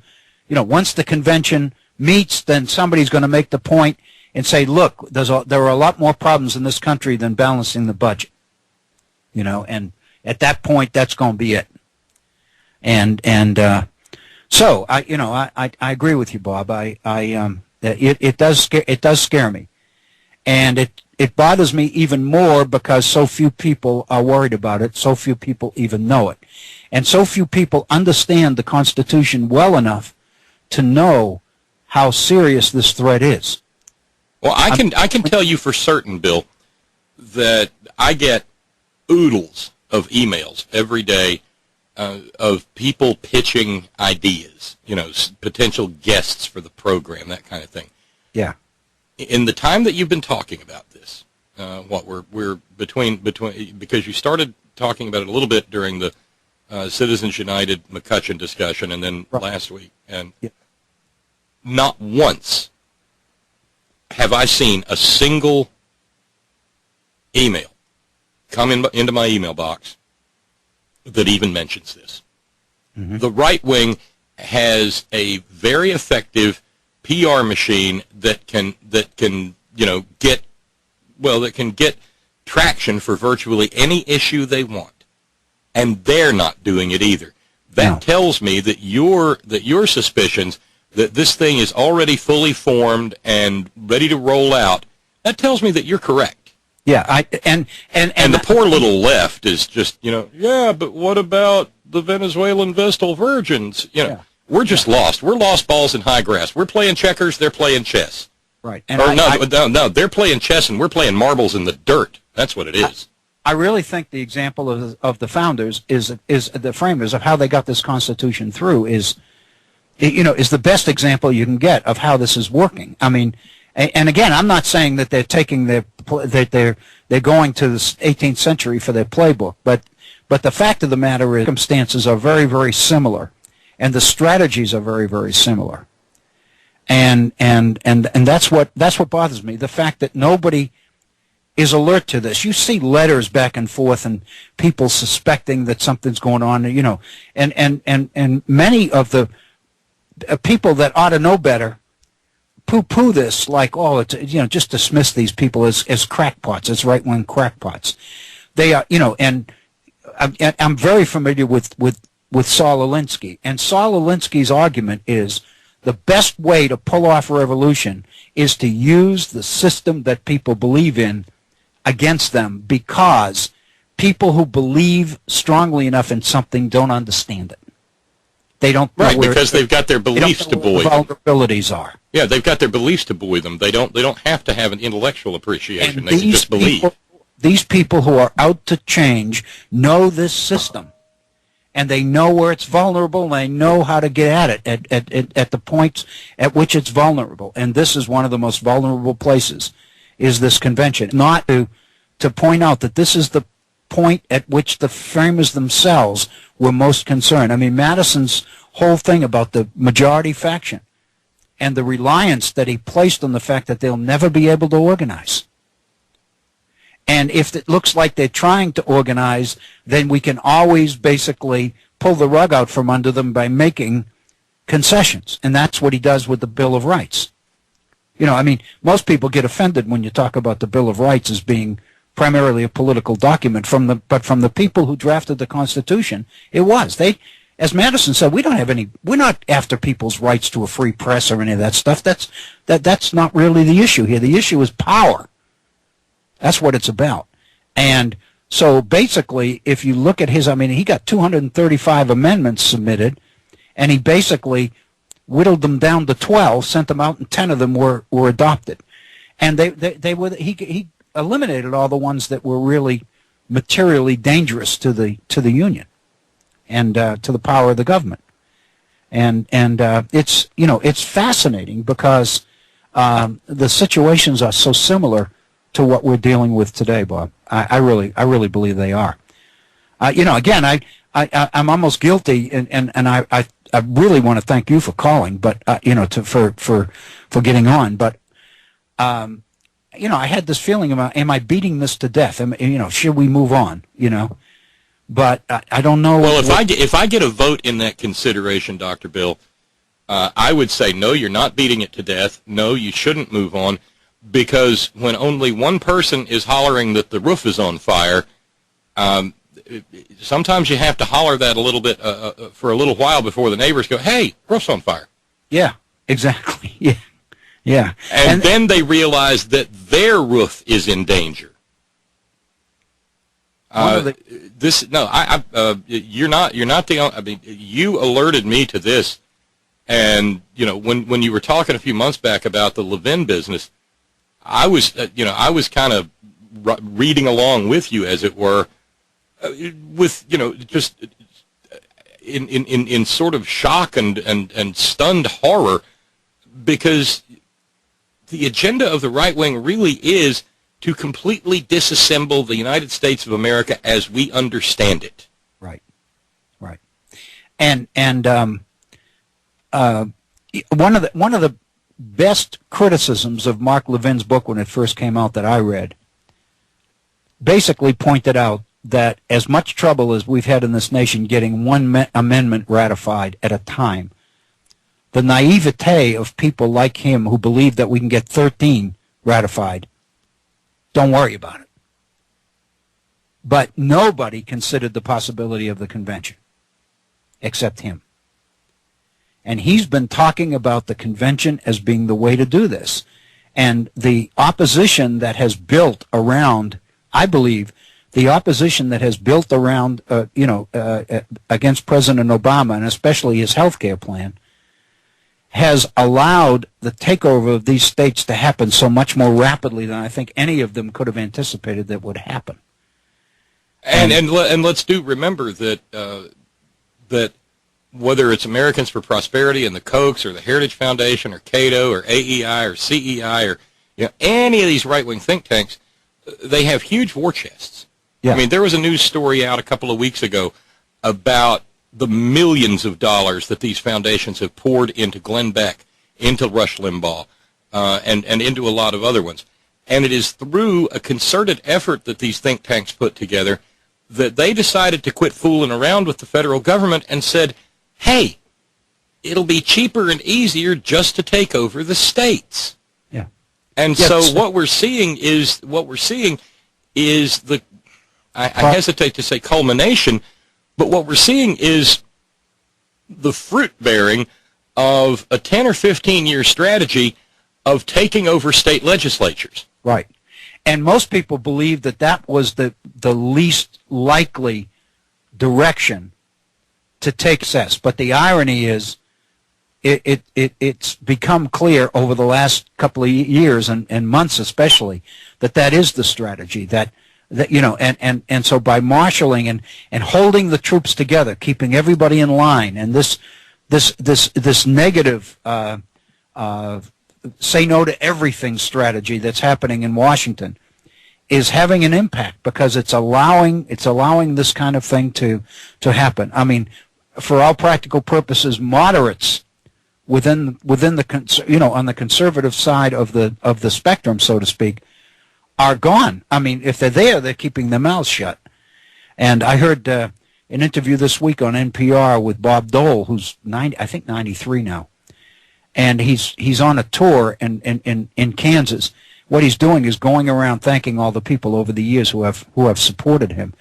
convention meets, then somebody's going to make the point and say, look, there are a lot more problems in this country than balancing the budget. And at that point, that's going to be it. So I agree with you, Bob. It does scare me, and it bothers me even more because so few people are worried about it. So few people even know it, and so few people understand the Constitution well enough to know how serious this threat is. Well, I can tell you for certain, Bill, that I get oodles of emails every day of people pitching ideas, potential guests for the program, that kind of thing. Yeah. In the time that you've been talking about this, we're between because you started talking about it a little bit during the Citizens United McCutcheon discussion, and then last week, and not once have I seen a single email come into my email box that even mentions this. Mm-hmm. The right wing has a very effective PR machine that can get traction for virtually any issue they want, and they're not doing it either. That tells me that your suspicions that this thing is already fully formed and ready to roll out, that tells me that you're correct. Yeah, and the poor little left is just, but what about the Venezuelan Vestal Virgins? We're just lost. We're lost balls in high grass. We're playing checkers, they're playing chess. Right. No, they're playing chess and we're playing marbles in the dirt. That's what it is. I really think the example of the founders is the framers of how they got this Constitution through is the best example you can get of how this is working. I mean, and again, I'm not saying that they're taking they're going to the 18th century for their playbook, but the fact of the matter is, circumstances are very, very similar, and the strategies are very, very similar, and that's what bothers me. The fact that nobody is alert to this. You see letters back and forth, and people suspecting that something's going on, and many of the people that ought to know better poo-poo this like, just dismiss these people as crackpots, as right-wing crackpots. They are, and I'm very familiar with Saul Alinsky, and Saul Alinsky's argument is the best way to pull off a revolution is to use the system that people believe in against them, because people who believe strongly enough in something don't understand it. They don't know because they've got their beliefs to buoy them. Vulnerabilities are. Yeah, they've got their beliefs to buoy them. They don't have to have an intellectual appreciation. They can just believe. These people who are out to change know this system, and they know where it's vulnerable, and they know how to get at it at the points at which it's vulnerable. And this is one of the most vulnerable places, is this convention. Not to point out that this is the point at which the framers themselves were most concerned. I mean, Madison's whole thing about the majority faction and the reliance that he placed on the fact that they'll never be able to organize. And if it looks like they're trying to organize, then we can always basically pull the rug out from under them by making concessions, and that's what he does with the Bill of Rights. You know, I mean, most people get offended when you talk about the Bill of Rights as being primarily a political document, but from the people who drafted the Constitution, it was. They, as Madison said, we're not after people's rights to a free press or any of that stuff. That's not really the issue here. The issue is power. That's what it's about. And so basically, if you look at his, I mean, he got 235 amendments submitted, and he basically whittled them down to 12, sent them out, and 10 of them were adopted. And he eliminated all the ones that were really materially dangerous to the Union and to the power of the government. And it's, you know, it's fascinating because the situations are so similar to what we're dealing with today, Bob. I really believe they are. You know, again, I'm almost guilty, and I really want to thank you for calling, but you know, for getting on. But you know, I had this feeling about, am I beating this to death? You know, should we move on? You know, but I don't know. Well, if I get a vote in that consideration, Dr. Bill, I would say no. You're not beating it to death. No, you shouldn't move on, because when only one person is hollering that the roof is on fire, sometimes you have to holler that a little bit for a little while before the neighbors go, "Hey, roof's on fire." Yeah, exactly. Yeah, yeah. And then they realize that their roof is in danger. You're not the only. I mean, you alerted me to this, and you know, when you were talking a few months back about the Levin business, I was kind of reading along with you, as it were. With, you know, just in sort of shock and stunned horror, because the agenda of the right wing really is to completely disassemble the United States of America as we understand it. Right, right, and one of the best criticisms of Mark Levin's book when it first came out that I read basically pointed out that as much trouble as we've had in this nation getting one amendment ratified at a time, the naivete of people like him who believe that we can get 13 ratified, don't worry about it. But nobody considered the possibility of the convention except him. And he's been talking about the convention as being the way to do this. And the opposition that has built around, I believe, the opposition that has built around, against President Obama, and especially his health care plan, has allowed the takeover of these states to happen so much more rapidly than I think any of them could have anticipated that would happen. And let's remember that that whether it's Americans for Prosperity and the Kochs or the Heritage Foundation or Cato or AEI or CEI or any of these right-wing think tanks, they have huge war chests. Yeah. I mean, there was a news story out a couple of weeks ago about the millions of dollars that these foundations have poured into Glenn Beck, into Rush Limbaugh, and into a lot of other ones. And it is through a concerted effort that these think tanks put together that they decided to quit fooling around with the federal government and said, hey, it'll be cheaper and easier just to take over the states. Yeah. And so what we're seeing is the, I hesitate to say culmination, but what we're seeing is the fruit bearing of a 10 or 15-year strategy of taking over state legislatures. Right. And most people believe that that was the least likely direction to take success. But the irony is it's become clear over the last couple of years and months especially that is the strategy, that and so by marshaling and holding the troops together, keeping everybody in line, and this negative say no to everything strategy that's happening in Washington is having an impact, because it's allowing this kind of thing to happen. I mean, for all practical purposes, moderates within the on the conservative side of the spectrum, so to speak, are gone. I mean, if they're there, they're keeping their mouths shut. And I heard an interview this week on NPR with Bob Dole, who's 93 now, and he's on a tour in Kansas. What he's doing is going around thanking all the people over the years who have supported him.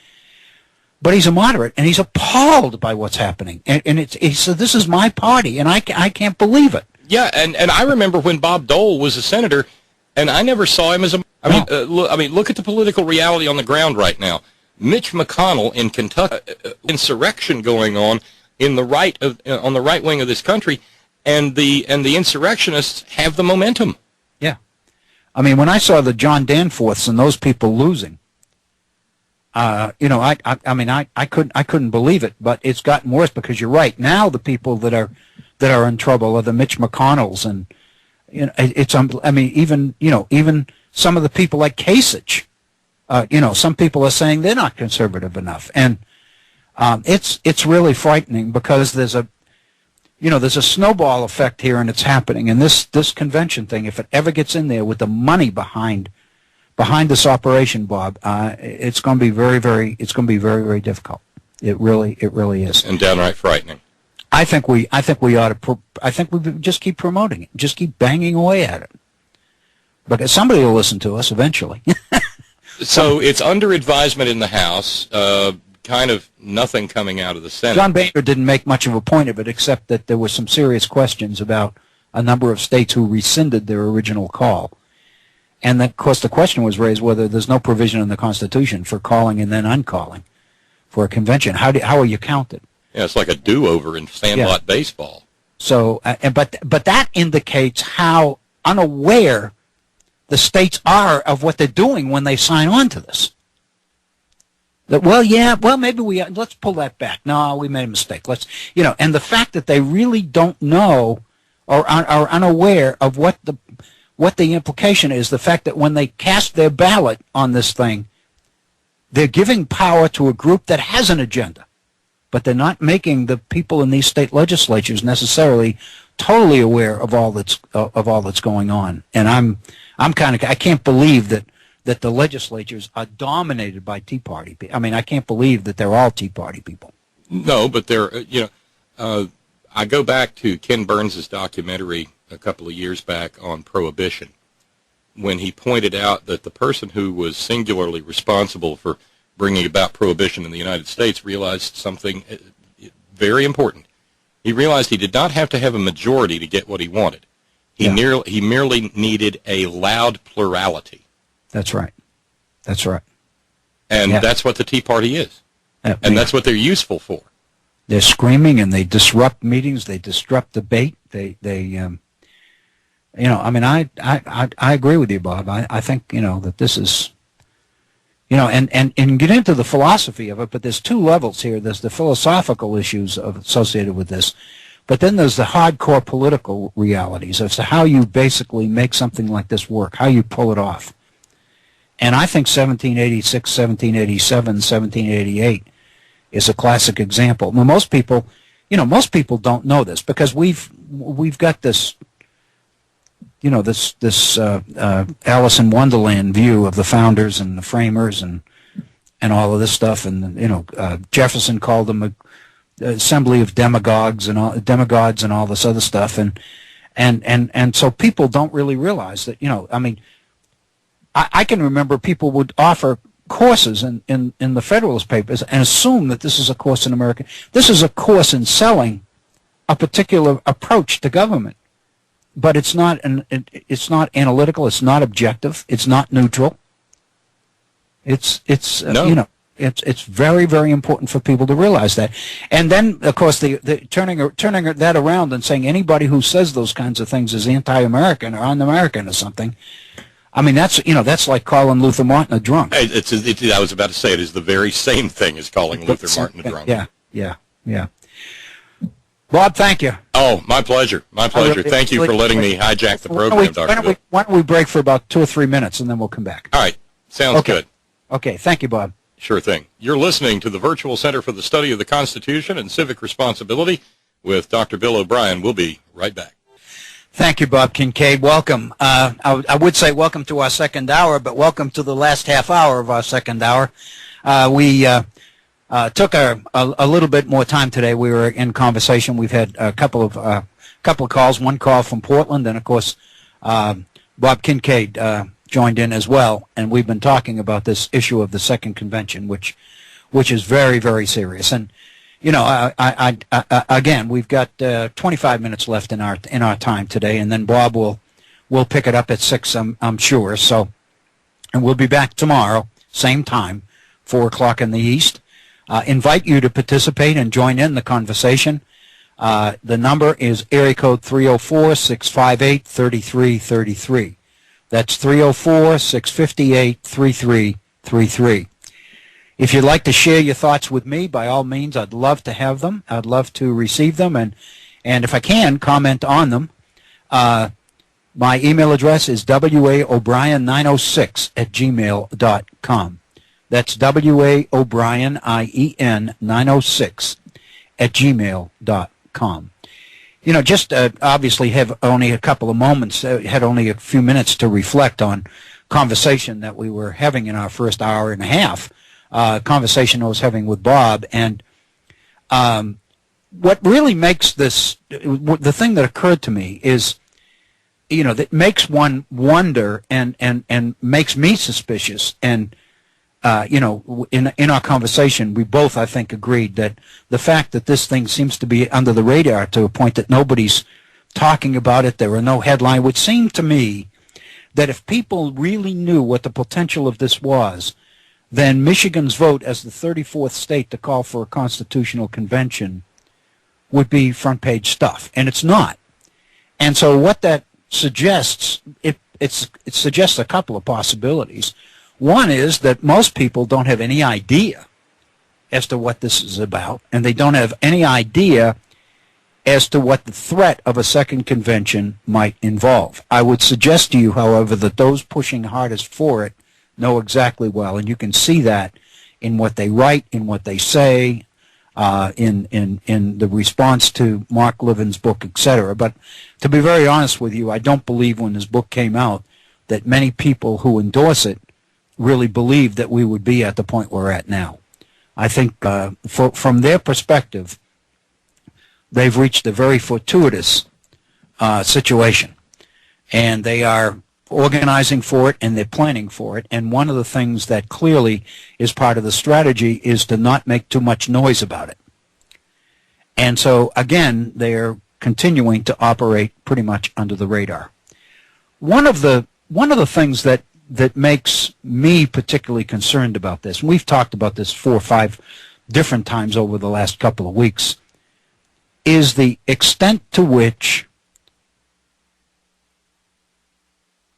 But he's a moderate, and he's appalled by what's happening. And he said, "This is my party, and I can't believe it." Yeah, and I remember when Bob Dole was a senator, and I never saw him as a. Look at the political reality on the ground right now. Mitch McConnell in Kentucky, insurrection going on on the right wing of this country, and the insurrectionists have the momentum. Yeah, I mean, when I saw the John Danforths and those people losing. I couldn't believe it, but it's gotten worse because you're right. Now the people that are in trouble are the Mitch McConnells, and even some of the people like Kasich. Some people are saying they're not conservative enough, and it's really frightening because there's a snowball effect here, and it's happening. And this convention thing, if it ever gets in there with the money behind this operation, Bob, it's going to be very, very difficult. It really is. And downright frightening. I think we ought to. I think we just keep promoting it, just keep banging away at it, because somebody will listen to us eventually. So it's under advisement in the House. Kind of nothing coming out of the Senate. John Boehner didn't make much of a point of it, except that there were some serious questions about a number of states who rescinded their original call. And of course, the question was raised whether there's no provision in the Constitution for calling and then uncalling for a convention. How are you counted? Yeah, it's like a do-over in sandlot baseball. So, but that indicates how unaware the states are of what they're doing when they sign on to this. That maybe let's pull that back. No, we made a mistake. And the fact that they really don't know or are unaware of what the implication is, the fact that when they cast their ballot on this thing, they're giving power to a group that has an agenda, but they're not making the people in these state legislatures necessarily totally aware of all that's going on. And I can't believe that the legislatures are dominated by Tea Party. I mean, I can't believe that they're all Tea Party people. No, but they're I go back to Ken Burns' documentary a couple of years back on prohibition, when he pointed out that the person who was singularly responsible for bringing about prohibition in the United States realized something very important. He realized he did not have to have a majority to get what he wanted. He merely needed a loud plurality. That's right. And that's what the Tea Party is. And that's what they're useful for. They're screaming, and they disrupt meetings. They disrupt debate. I agree with you, Bob. I think, that this is, and get into the philosophy of it, but there's two levels here. There's the philosophical issues associated with this, but then there's the hardcore political realities as to how you basically make something like this work, how you pull it off. And I think 1786, 1787, 1788 is a classic example. Now, most people don't know this because we've got this, this Alice in Wonderland view of the founders and the framers and all of this stuff. And Jefferson called them an assembly of demagogues and all this other stuff. And so people don't really realize that. I can remember people would offer courses in the Federalist papers and assume that this is a course in America. This is a course in selling a particular approach to government, but it's not analytical. It's not objective. It's not neutral. It's very, very important for people to realize that. And then, of course, the turning that around and saying anybody who says those kinds of things is anti-American or un-American or something. I mean, that's like calling Luther Martin a drunk. I was about to say it is the very same thing as calling Luther Martin a drunk. Yeah. Bob, thank you. Oh, my pleasure. Thank you for letting me hijack the program, Dr. Bill. Why don't we break for about 2 or 3 minutes, and then we'll come back. All right. Sounds good. Okay. Thank you, Bob. Sure thing. You're listening to the Virtual Center for the Study of the Constitution and Civic Responsibility with Dr. Bill O'Brien. We'll be right back. Thank you, Bob Kincaid. Welcome. I would say welcome to our second hour, but welcome to the last half hour of our second hour. Took a little bit more time today. We were in conversation. We've had a couple of calls. One call from Portland, and of course, Bob Kincaid joined in as well. And we've been talking about this issue of the second convention, which is very, very serious. And you know, again, we've got 25 minutes left in our time today, and then Bob will pick it up at 6, I'm sure. So, and we'll be back tomorrow, same time, 4 o'clock in the East. Invite you to participate and join in the conversation. The number is area code 304-658-3333. That's 304-658-3333. If you'd like to share your thoughts with me, by all means, I'd love to have them. I'd love to receive them, and if I can, comment on them. My email address is waobrien906@gmail.com. That's waobrien906@gmail.com. You know, just obviously have only a couple of moments, had only a few minutes to reflect on conversation that we were having in our first hour and a half. Conversation I was having with Bob, and what really makes this, the thing that occurred to me is, you know, that makes one wonder and makes me suspicious. And you know, in our conversation, we both, I think, agreed that the fact that this thing seems to be under the radar to a point that nobody's talking about it, there are no headline, would seem to me that if people really knew what the potential of this was, then Michigan's vote as the 34th state to call for a constitutional convention would be front page stuff, and it's not. And so what that suggests, it suggests a couple of possibilities. One is that most people don't have any idea as to what this is about, and they don't have any idea as to what the threat of a second convention might involve. I would suggest to you, however, that those pushing hardest for it know exactly well, and you can see that in what they write, in what they say, in the response to Mark Levin's book, etc. But to be very honest with you, I don't believe when his book came out that many people who endorse it really believed that we would be at the point we're at now. I think from their perspective, they've reached a very fortuitous situation, and they are organizing for it, and they're planning for it. And one of the things that clearly is part of the strategy is to not make too much noise about it. And so, again, they're continuing to operate pretty much under the radar. One of the things that makes me particularly concerned about this, and we've talked about this 4 or 5 different times over the last couple of weeks, is the extent to which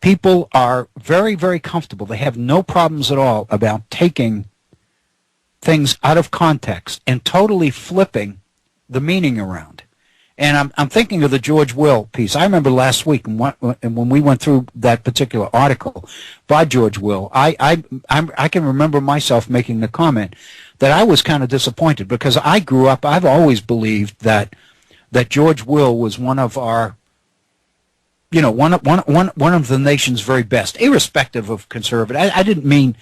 people are very, very comfortable. They have no problems at all about taking things out of context and totally flipping the meaning around. And I'm thinking of the George Will piece. I remember last week when we went through that particular article by George Will, I can remember myself making the comment that I was kind of disappointed, because I grew up, I've always believed that George Will was one of our, you know, one of the nation's very best, irrespective of conservative. I didn't mean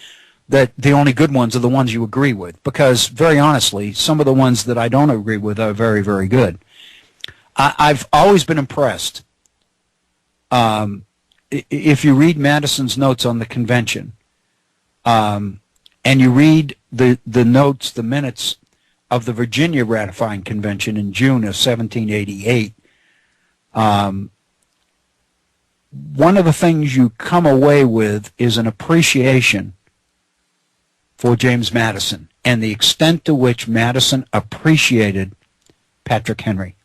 that the only good ones are the ones you agree with, because very honestly, some of the ones that I don't agree with are very, very good. I've always been impressed. If you read Madison's notes on the convention, and you read the notes, the minutes of the Virginia ratifying convention in June of 1788, one of the things you come away with is an appreciation for James Madison and the extent to which Madison appreciated Patrick Henry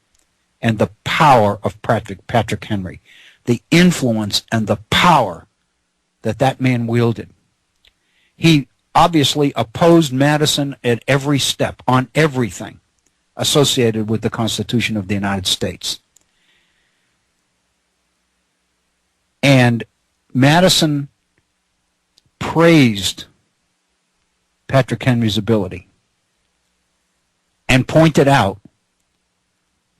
and the power of Patrick Henry, the influence and the power that that man wielded. He obviously opposed Madison at every step, on everything associated with the Constitution of the United States. And Madison praised Patrick Henry's ability and pointed out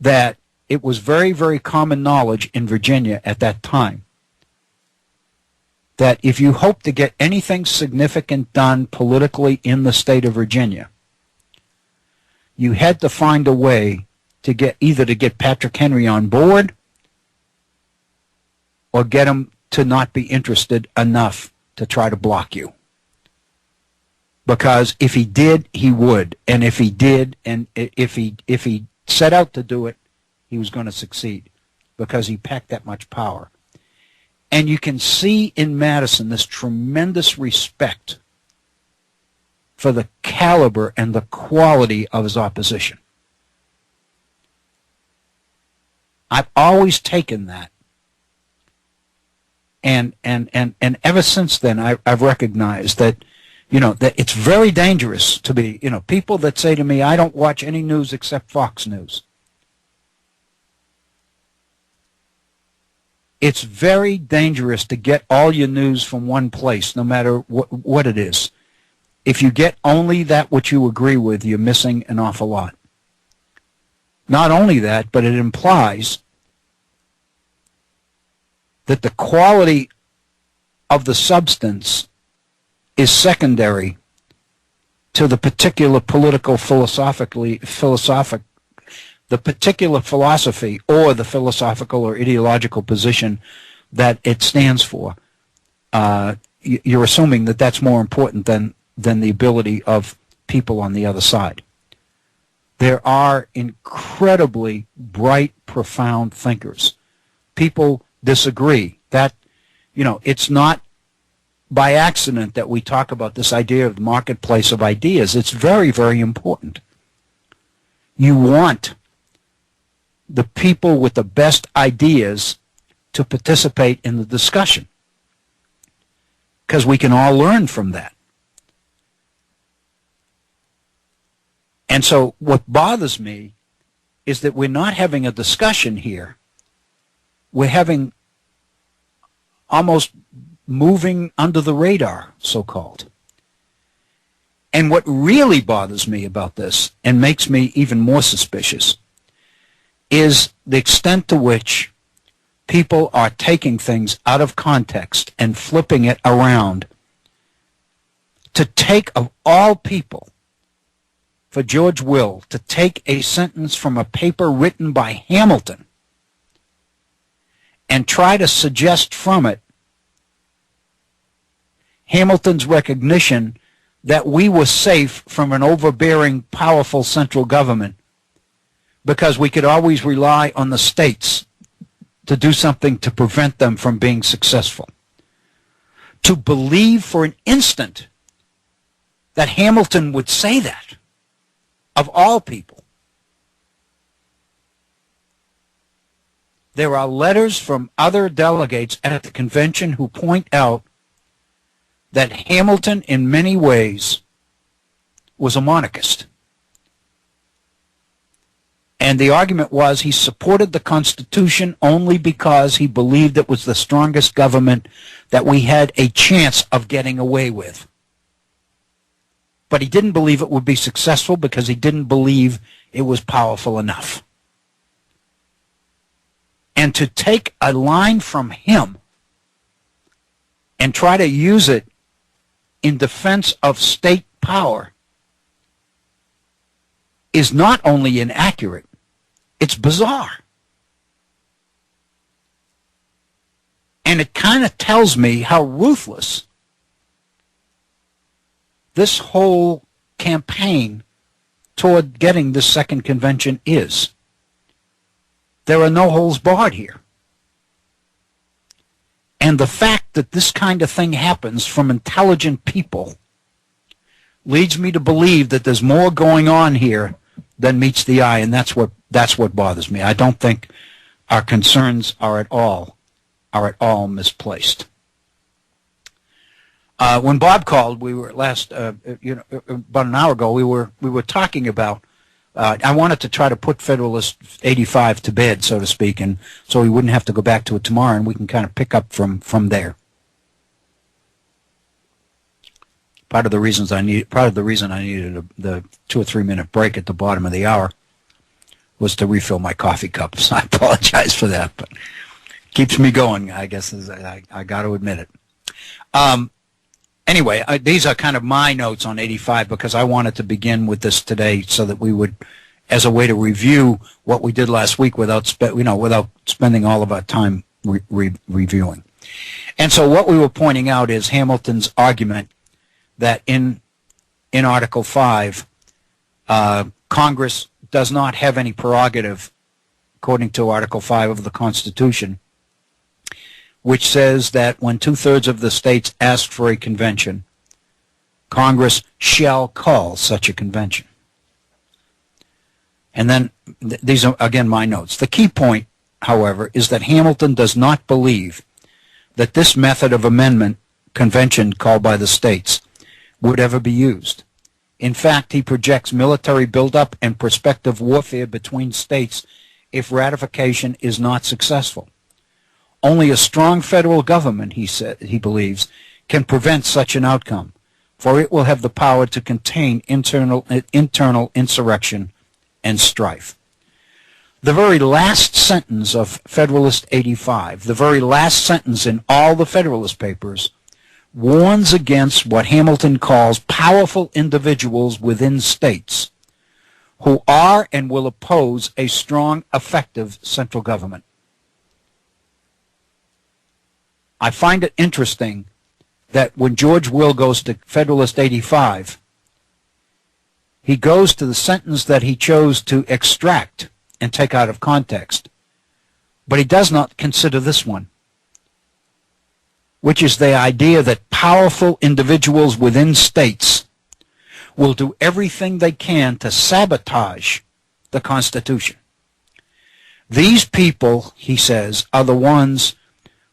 that it was very, very common knowledge in Virginia at that time that if you hope to get anything significant done politically in the state of Virginia, you had to find a way to get either to get Patrick Henry on board or get him to not be interested enough to try to block you. Because if he did, he would. And if he did, and if he set out to do it, he was going to succeed because he packed that much power. And you can see in Madison this tremendous respect for the caliber and the quality of his opposition. I've always taken that. And ever since then, I've recognized that, that it's very dangerous to be, people that say to me, I don't watch any news except Fox News. It's very dangerous to get all your news from one place, no matter what it is. If you get only that which you agree with, you're missing an awful lot. Not only that, but it implies that the quality of the substance is secondary to the particular the particular philosophy or the philosophical or ideological position that it stands for. You're assuming that that's more important than the ability of people on the other side. There are incredibly bright, profound thinkers. People disagree. That, it's not by accident that we talk about this idea of the marketplace of ideas. It's very, very important. You want the people with the best ideas to participate in the discussion because we can all learn from that. And so what bothers me is that we're not having a discussion here. We're having almost moving under the radar, so-called. And what really bothers me about this, and makes me even more suspicious, is the extent to which people are taking things out of context and flipping it around to take, of all people, for George Will to take a sentence from a paper written by Hamilton and try to suggest from it Hamilton's recognition that we were safe from an overbearing, powerful central government because we could always rely on the states to do something to prevent them from being successful. To believe for an instant that Hamilton would say that, of all people. There are letters from other delegates at the convention who point out that Hamilton, in many ways, was a monarchist. And the argument was he supported the Constitution only because he believed it was the strongest government that we had a chance of getting away with. But he didn't believe it would be successful because he didn't believe it was powerful enough. And to take a line from him and try to use it in defense of state power is not only inaccurate, it's bizarre. And it kind of tells me how ruthless this whole campaign toward getting this second convention is. There are no holes barred here. And the fact that this kind of thing happens from intelligent people leads me to believe that there's more going on here than meets the eye, and that's what bothers me. I don't think our concerns are at all misplaced. When Bob called, we were about an hour ago. We were talking about. I wanted to try to put Federalist 85 to bed, so to speak, and so we wouldn't have to go back to it tomorrow, and we can kind of pick up from there. Part of the reason I needed the 2 or 3 minute break at the bottom of the hour was to refill my coffee cup. So I apologize for that, but it keeps me going, I guess. I got to admit it. Anyway, these are kind of my notes on 85 because I wanted to begin with this today so that we would, as a way to review what we did last week without spending all of our time reviewing. And so what we were pointing out is Hamilton's argument that in Article 5, Congress does not have any prerogative, according to Article 5 of the Constitution, which says that when 2/3 of the states ask for a convention, Congress shall call such a convention. And then, these are, again, my notes. The key point, however, is that Hamilton does not believe that this method of amendment, convention called by the states, would ever be used. In fact, he projects military buildup and prospective warfare between states if ratification is not successful. Only a strong federal government, he believes, can prevent such an outcome, for it will have the power to contain internal insurrection and strife. The very last sentence of Federalist 85, the very last sentence in all the Federalist Papers, warns against what Hamilton calls powerful individuals within states who are and will oppose a strong, effective central government. I find it interesting that when George Will goes to Federalist 85, he goes to the sentence that he chose to extract and take out of context, but he does not consider this one, which is the idea that powerful individuals within states will do everything they can to sabotage the Constitution. These people, he says, are the ones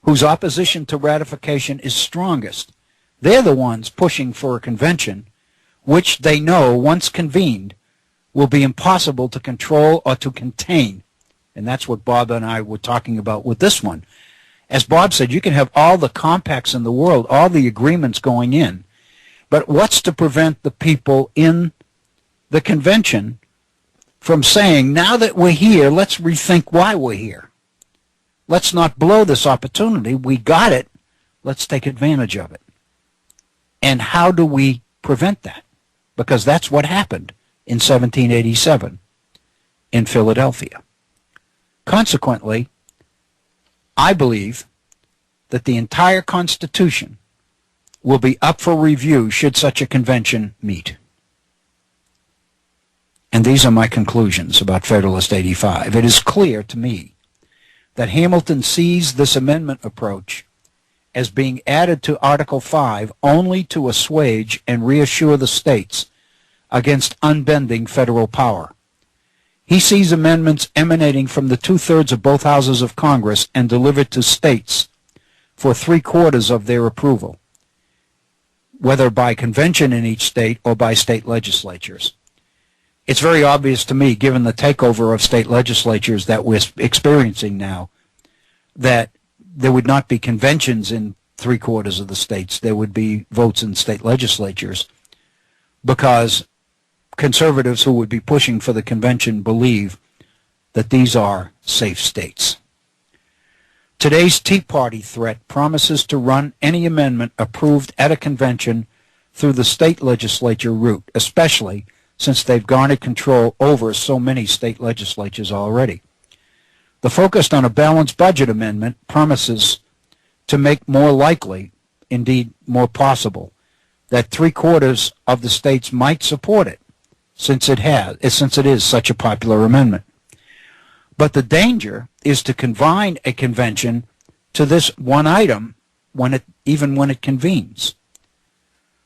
whose opposition to ratification is strongest. They're the ones pushing for a convention which they know, once convened, will be impossible to control or to contain. And that's what Bob and I were talking about with this one. As Bob said, you can have all the compacts in the world, all the agreements going in, but what's to prevent the people in the convention from saying, now that we're here, let's rethink why we're here. Let's not blow this opportunity. We got it. Let's take advantage of it. And how do we prevent that? Because that's what happened in 1787 in Philadelphia. Consequently, I believe that the entire Constitution will be up for review should such a convention meet. And these are my conclusions about Federalist 85. It is clear to me that Hamilton sees this amendment approach as being added to Article 5 only to assuage and reassure the states against unbending federal power. He sees amendments emanating from the 2/3 of both houses of Congress and delivered to states for 3/4 of their approval, whether by convention in each state or by state legislatures. It's very obvious to me, given the takeover of state legislatures that we're experiencing now, that there would not be conventions in 3/4 of the states. There would be votes in state legislatures, because conservatives who would be pushing for the convention believe that these are safe states. Today's Tea Party threat promises to run any amendment approved at a convention through the state legislature route, especially since they've garnered control over so many state legislatures already. The focus on a balanced budget amendment promises to make more likely, indeed more possible, that 3/4 of the states might support it, since it is such a popular amendment. But the danger is to confine a convention to this one item even when it convenes.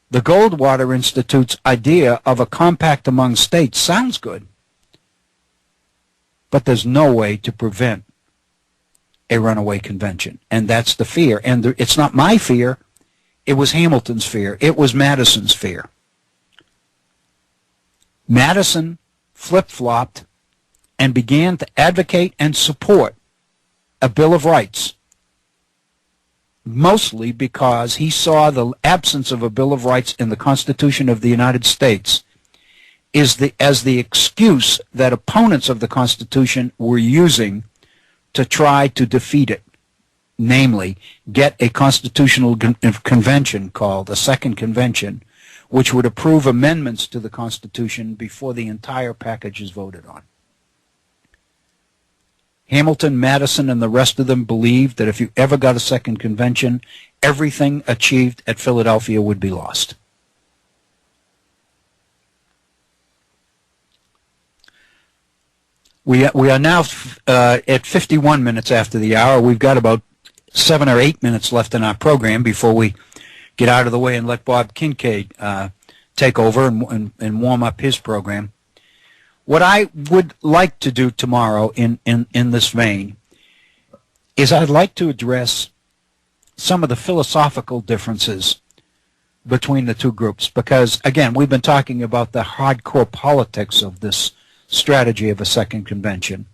The Goldwater Institute's idea of a compact among states sounds good, but there's no way to prevent a runaway convention, and that's the fear. And it's not my fear. It was Hamilton's fear. It was Madison's fear. Madison flip-flopped and began to advocate and support a Bill of Rights, mostly because he saw the absence of a Bill of Rights in the Constitution of the United States as the excuse that opponents of the Constitution were using to try to defeat it namely, get a constitutional convention called a second convention, which would approve amendments to the Constitution before the entire package is voted on. Hamilton, Madison, and the rest of them believed that if you ever got a second convention, everything achieved at Philadelphia would be lost. We are now at 51 minutes after the hour. We've got about 7 or 8 minutes left in our program before we get out of the way and let Bob Kincaid take over and warm up his program. What I would like to do tomorrow in this vein is I'd like to address some of the philosophical differences between the two groups, because, again, we've been talking about the hardcore politics of this strategy of a second convention.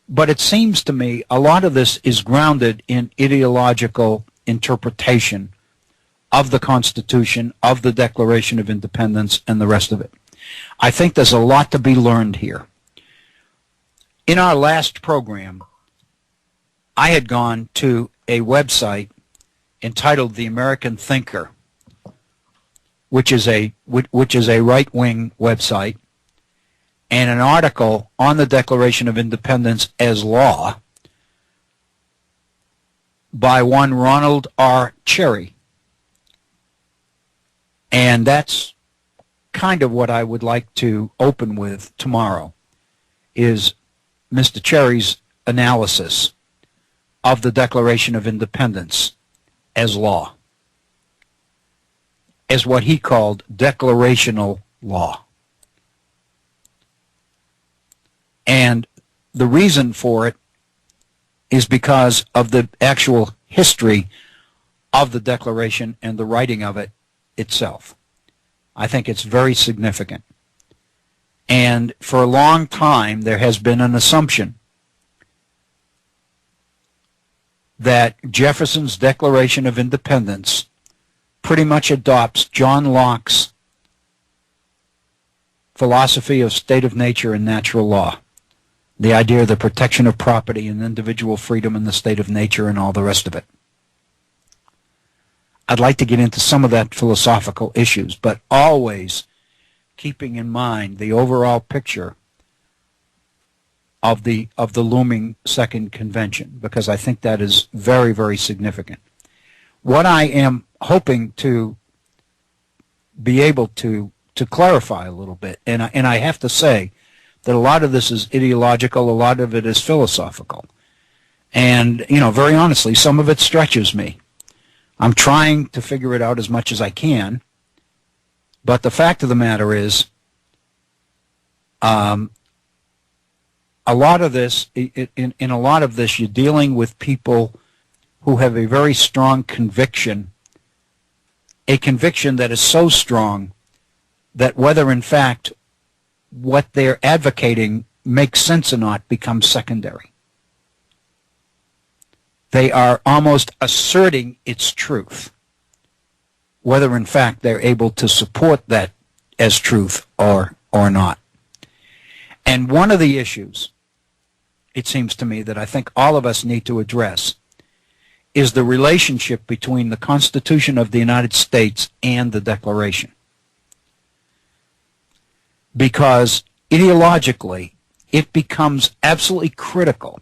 But it seems to me a lot of this is grounded in ideological interpretation of the Constitution, of the Declaration of Independence, and the rest of it. I think there's a lot to be learned here. In our last program, I had gone to a website entitled The American Thinker, which is a right-wing website, and an article on the Declaration of Independence as law by one Ronald R. Cherry. And that's kind of what I would like to open with tomorrow, is Mr. Cherry's analysis of the Declaration of Independence as law, as what he called declarational law. And the reason for it is because of the actual history of the Declaration and the writing of it itself. I think it's very significant. And for a long time, there has been an assumption that Jefferson's Declaration of Independence pretty much adopts John Locke's philosophy of state of nature and natural law. The idea of the protection of property and individual freedom in the state of nature and all the rest of it. I'd like to get into some of that philosophical issues, but always keeping in mind the overall picture of the looming second convention, because I think that is very, very significant. What I am hoping to be able to clarify a little bit, and I have to say that a lot of this is ideological, a lot of it is philosophical. And, very honestly, some of it stretches me. I'm trying to figure it out as much as I can, but the fact of the matter is, a lot of this, in a lot of this, you're dealing with people who have a very strong conviction, a conviction that is so strong that whether in fact what they're advocating makes sense or not becomes secondary. They are almost asserting its truth, whether in fact they're able to support that as truth or not. And one of the issues, it seems to me, that I think all of us need to address is the relationship between the Constitution of the United States and the Declaration. Because ideologically, it becomes absolutely critical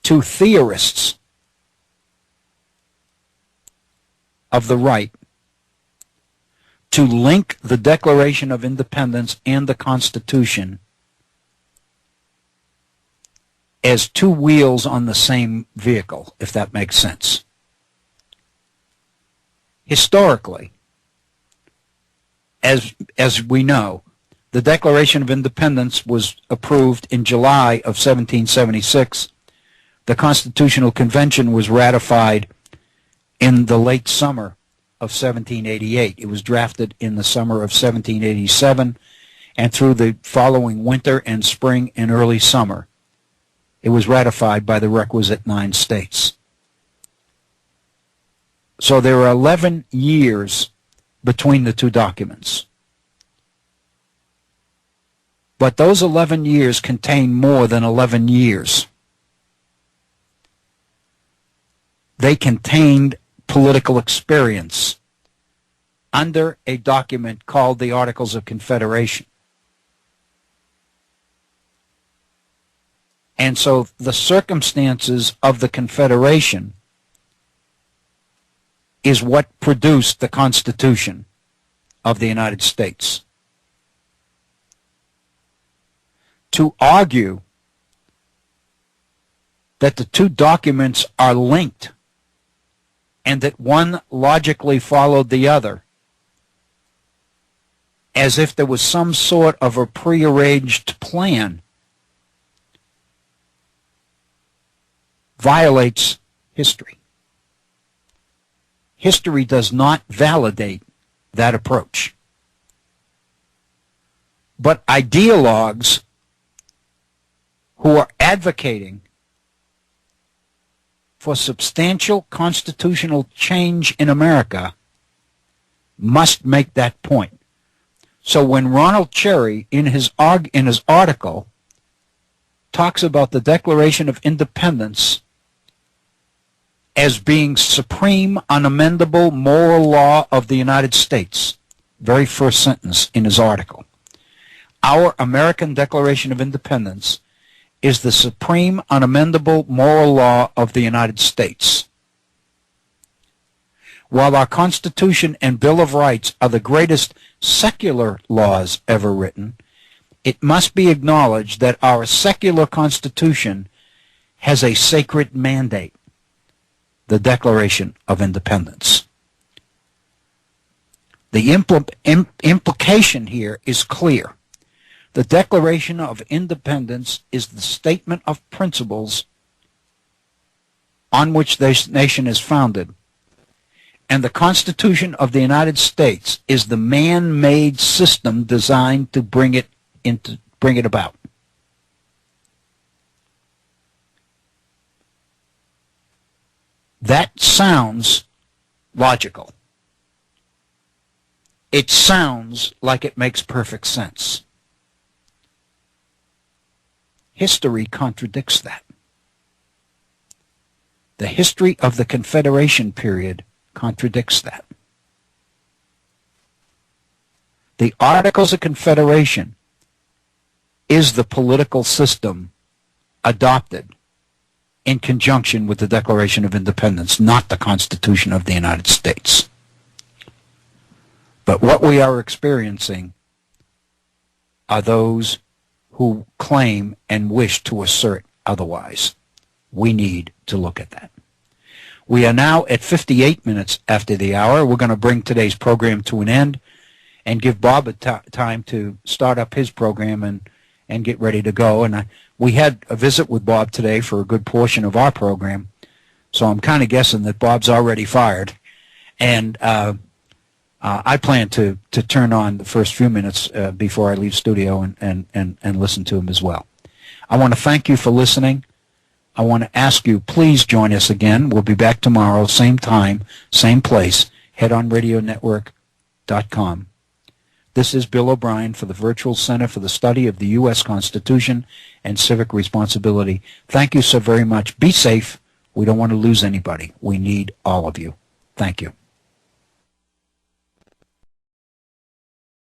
to theorists of the right to link the Declaration of Independence and the Constitution as two wheels on the same vehicle, if that makes sense. Historically, as we know, the Declaration of Independence was approved in July of 1776. The Constitutional Convention was ratified in the late summer of 1788. It was drafted in the summer of 1787, and through the following winter and spring and early summer, it was ratified by the requisite 9 states. So there are 11 years between the two documents. But those 11 years contain more than 11 years. they contained political experience under a document called the Articles of Confederation. And so the circumstances of the Confederation is what produced the Constitution of the United States. To argue that the two documents are linked and that one logically followed the other, as if there was some sort of a prearranged plan, violates history. History does not validate that approach. But ideologues who are advocating for substantial constitutional change in America must make that point. So when Ronald Cherry, in his article, talks about the Declaration of Independence as being supreme, unamendable moral law of the United States, very first sentence in his article, our American Declaration of Independence is the supreme, unamendable moral law of the United States. While our Constitution and Bill of Rights are the greatest secular laws ever written, it must be acknowledged that our secular Constitution has a sacred mandate, the Declaration of Independence. The implication here is clear. The Declaration of Independence is the statement of principles on which this nation is founded, and the Constitution of the United States is the man-made system designed to bring it about. That sounds logical. It sounds like it makes perfect sense. History contradicts that. The history of the Confederation period contradicts that. The Articles of Confederation is the political system adopted in conjunction with the Declaration of Independence, not the Constitution of the United States. But what we are experiencing are those who claim and wish to assert otherwise. We need to look at that. We are now at 58 minutes after the hour. We're going to bring today's program to an end and give Bob time to start up his program and get ready to go. And we had a visit with Bob today for a good portion of our program, so I'm kind of guessing that Bob's already fired. And I plan to turn on the first few minutes before I leave studio and listen to him as well. I want to thank you for listening. I want to ask you, please join us again. We'll be back tomorrow, same time, same place, headonradionetwork.com. This is Bill O'Brien for the Virtual Center for the Study of the U.S. Constitution and Civic Responsibility. Thank you so very much. Be safe. We don't want to lose anybody. We need all of you. Thank you.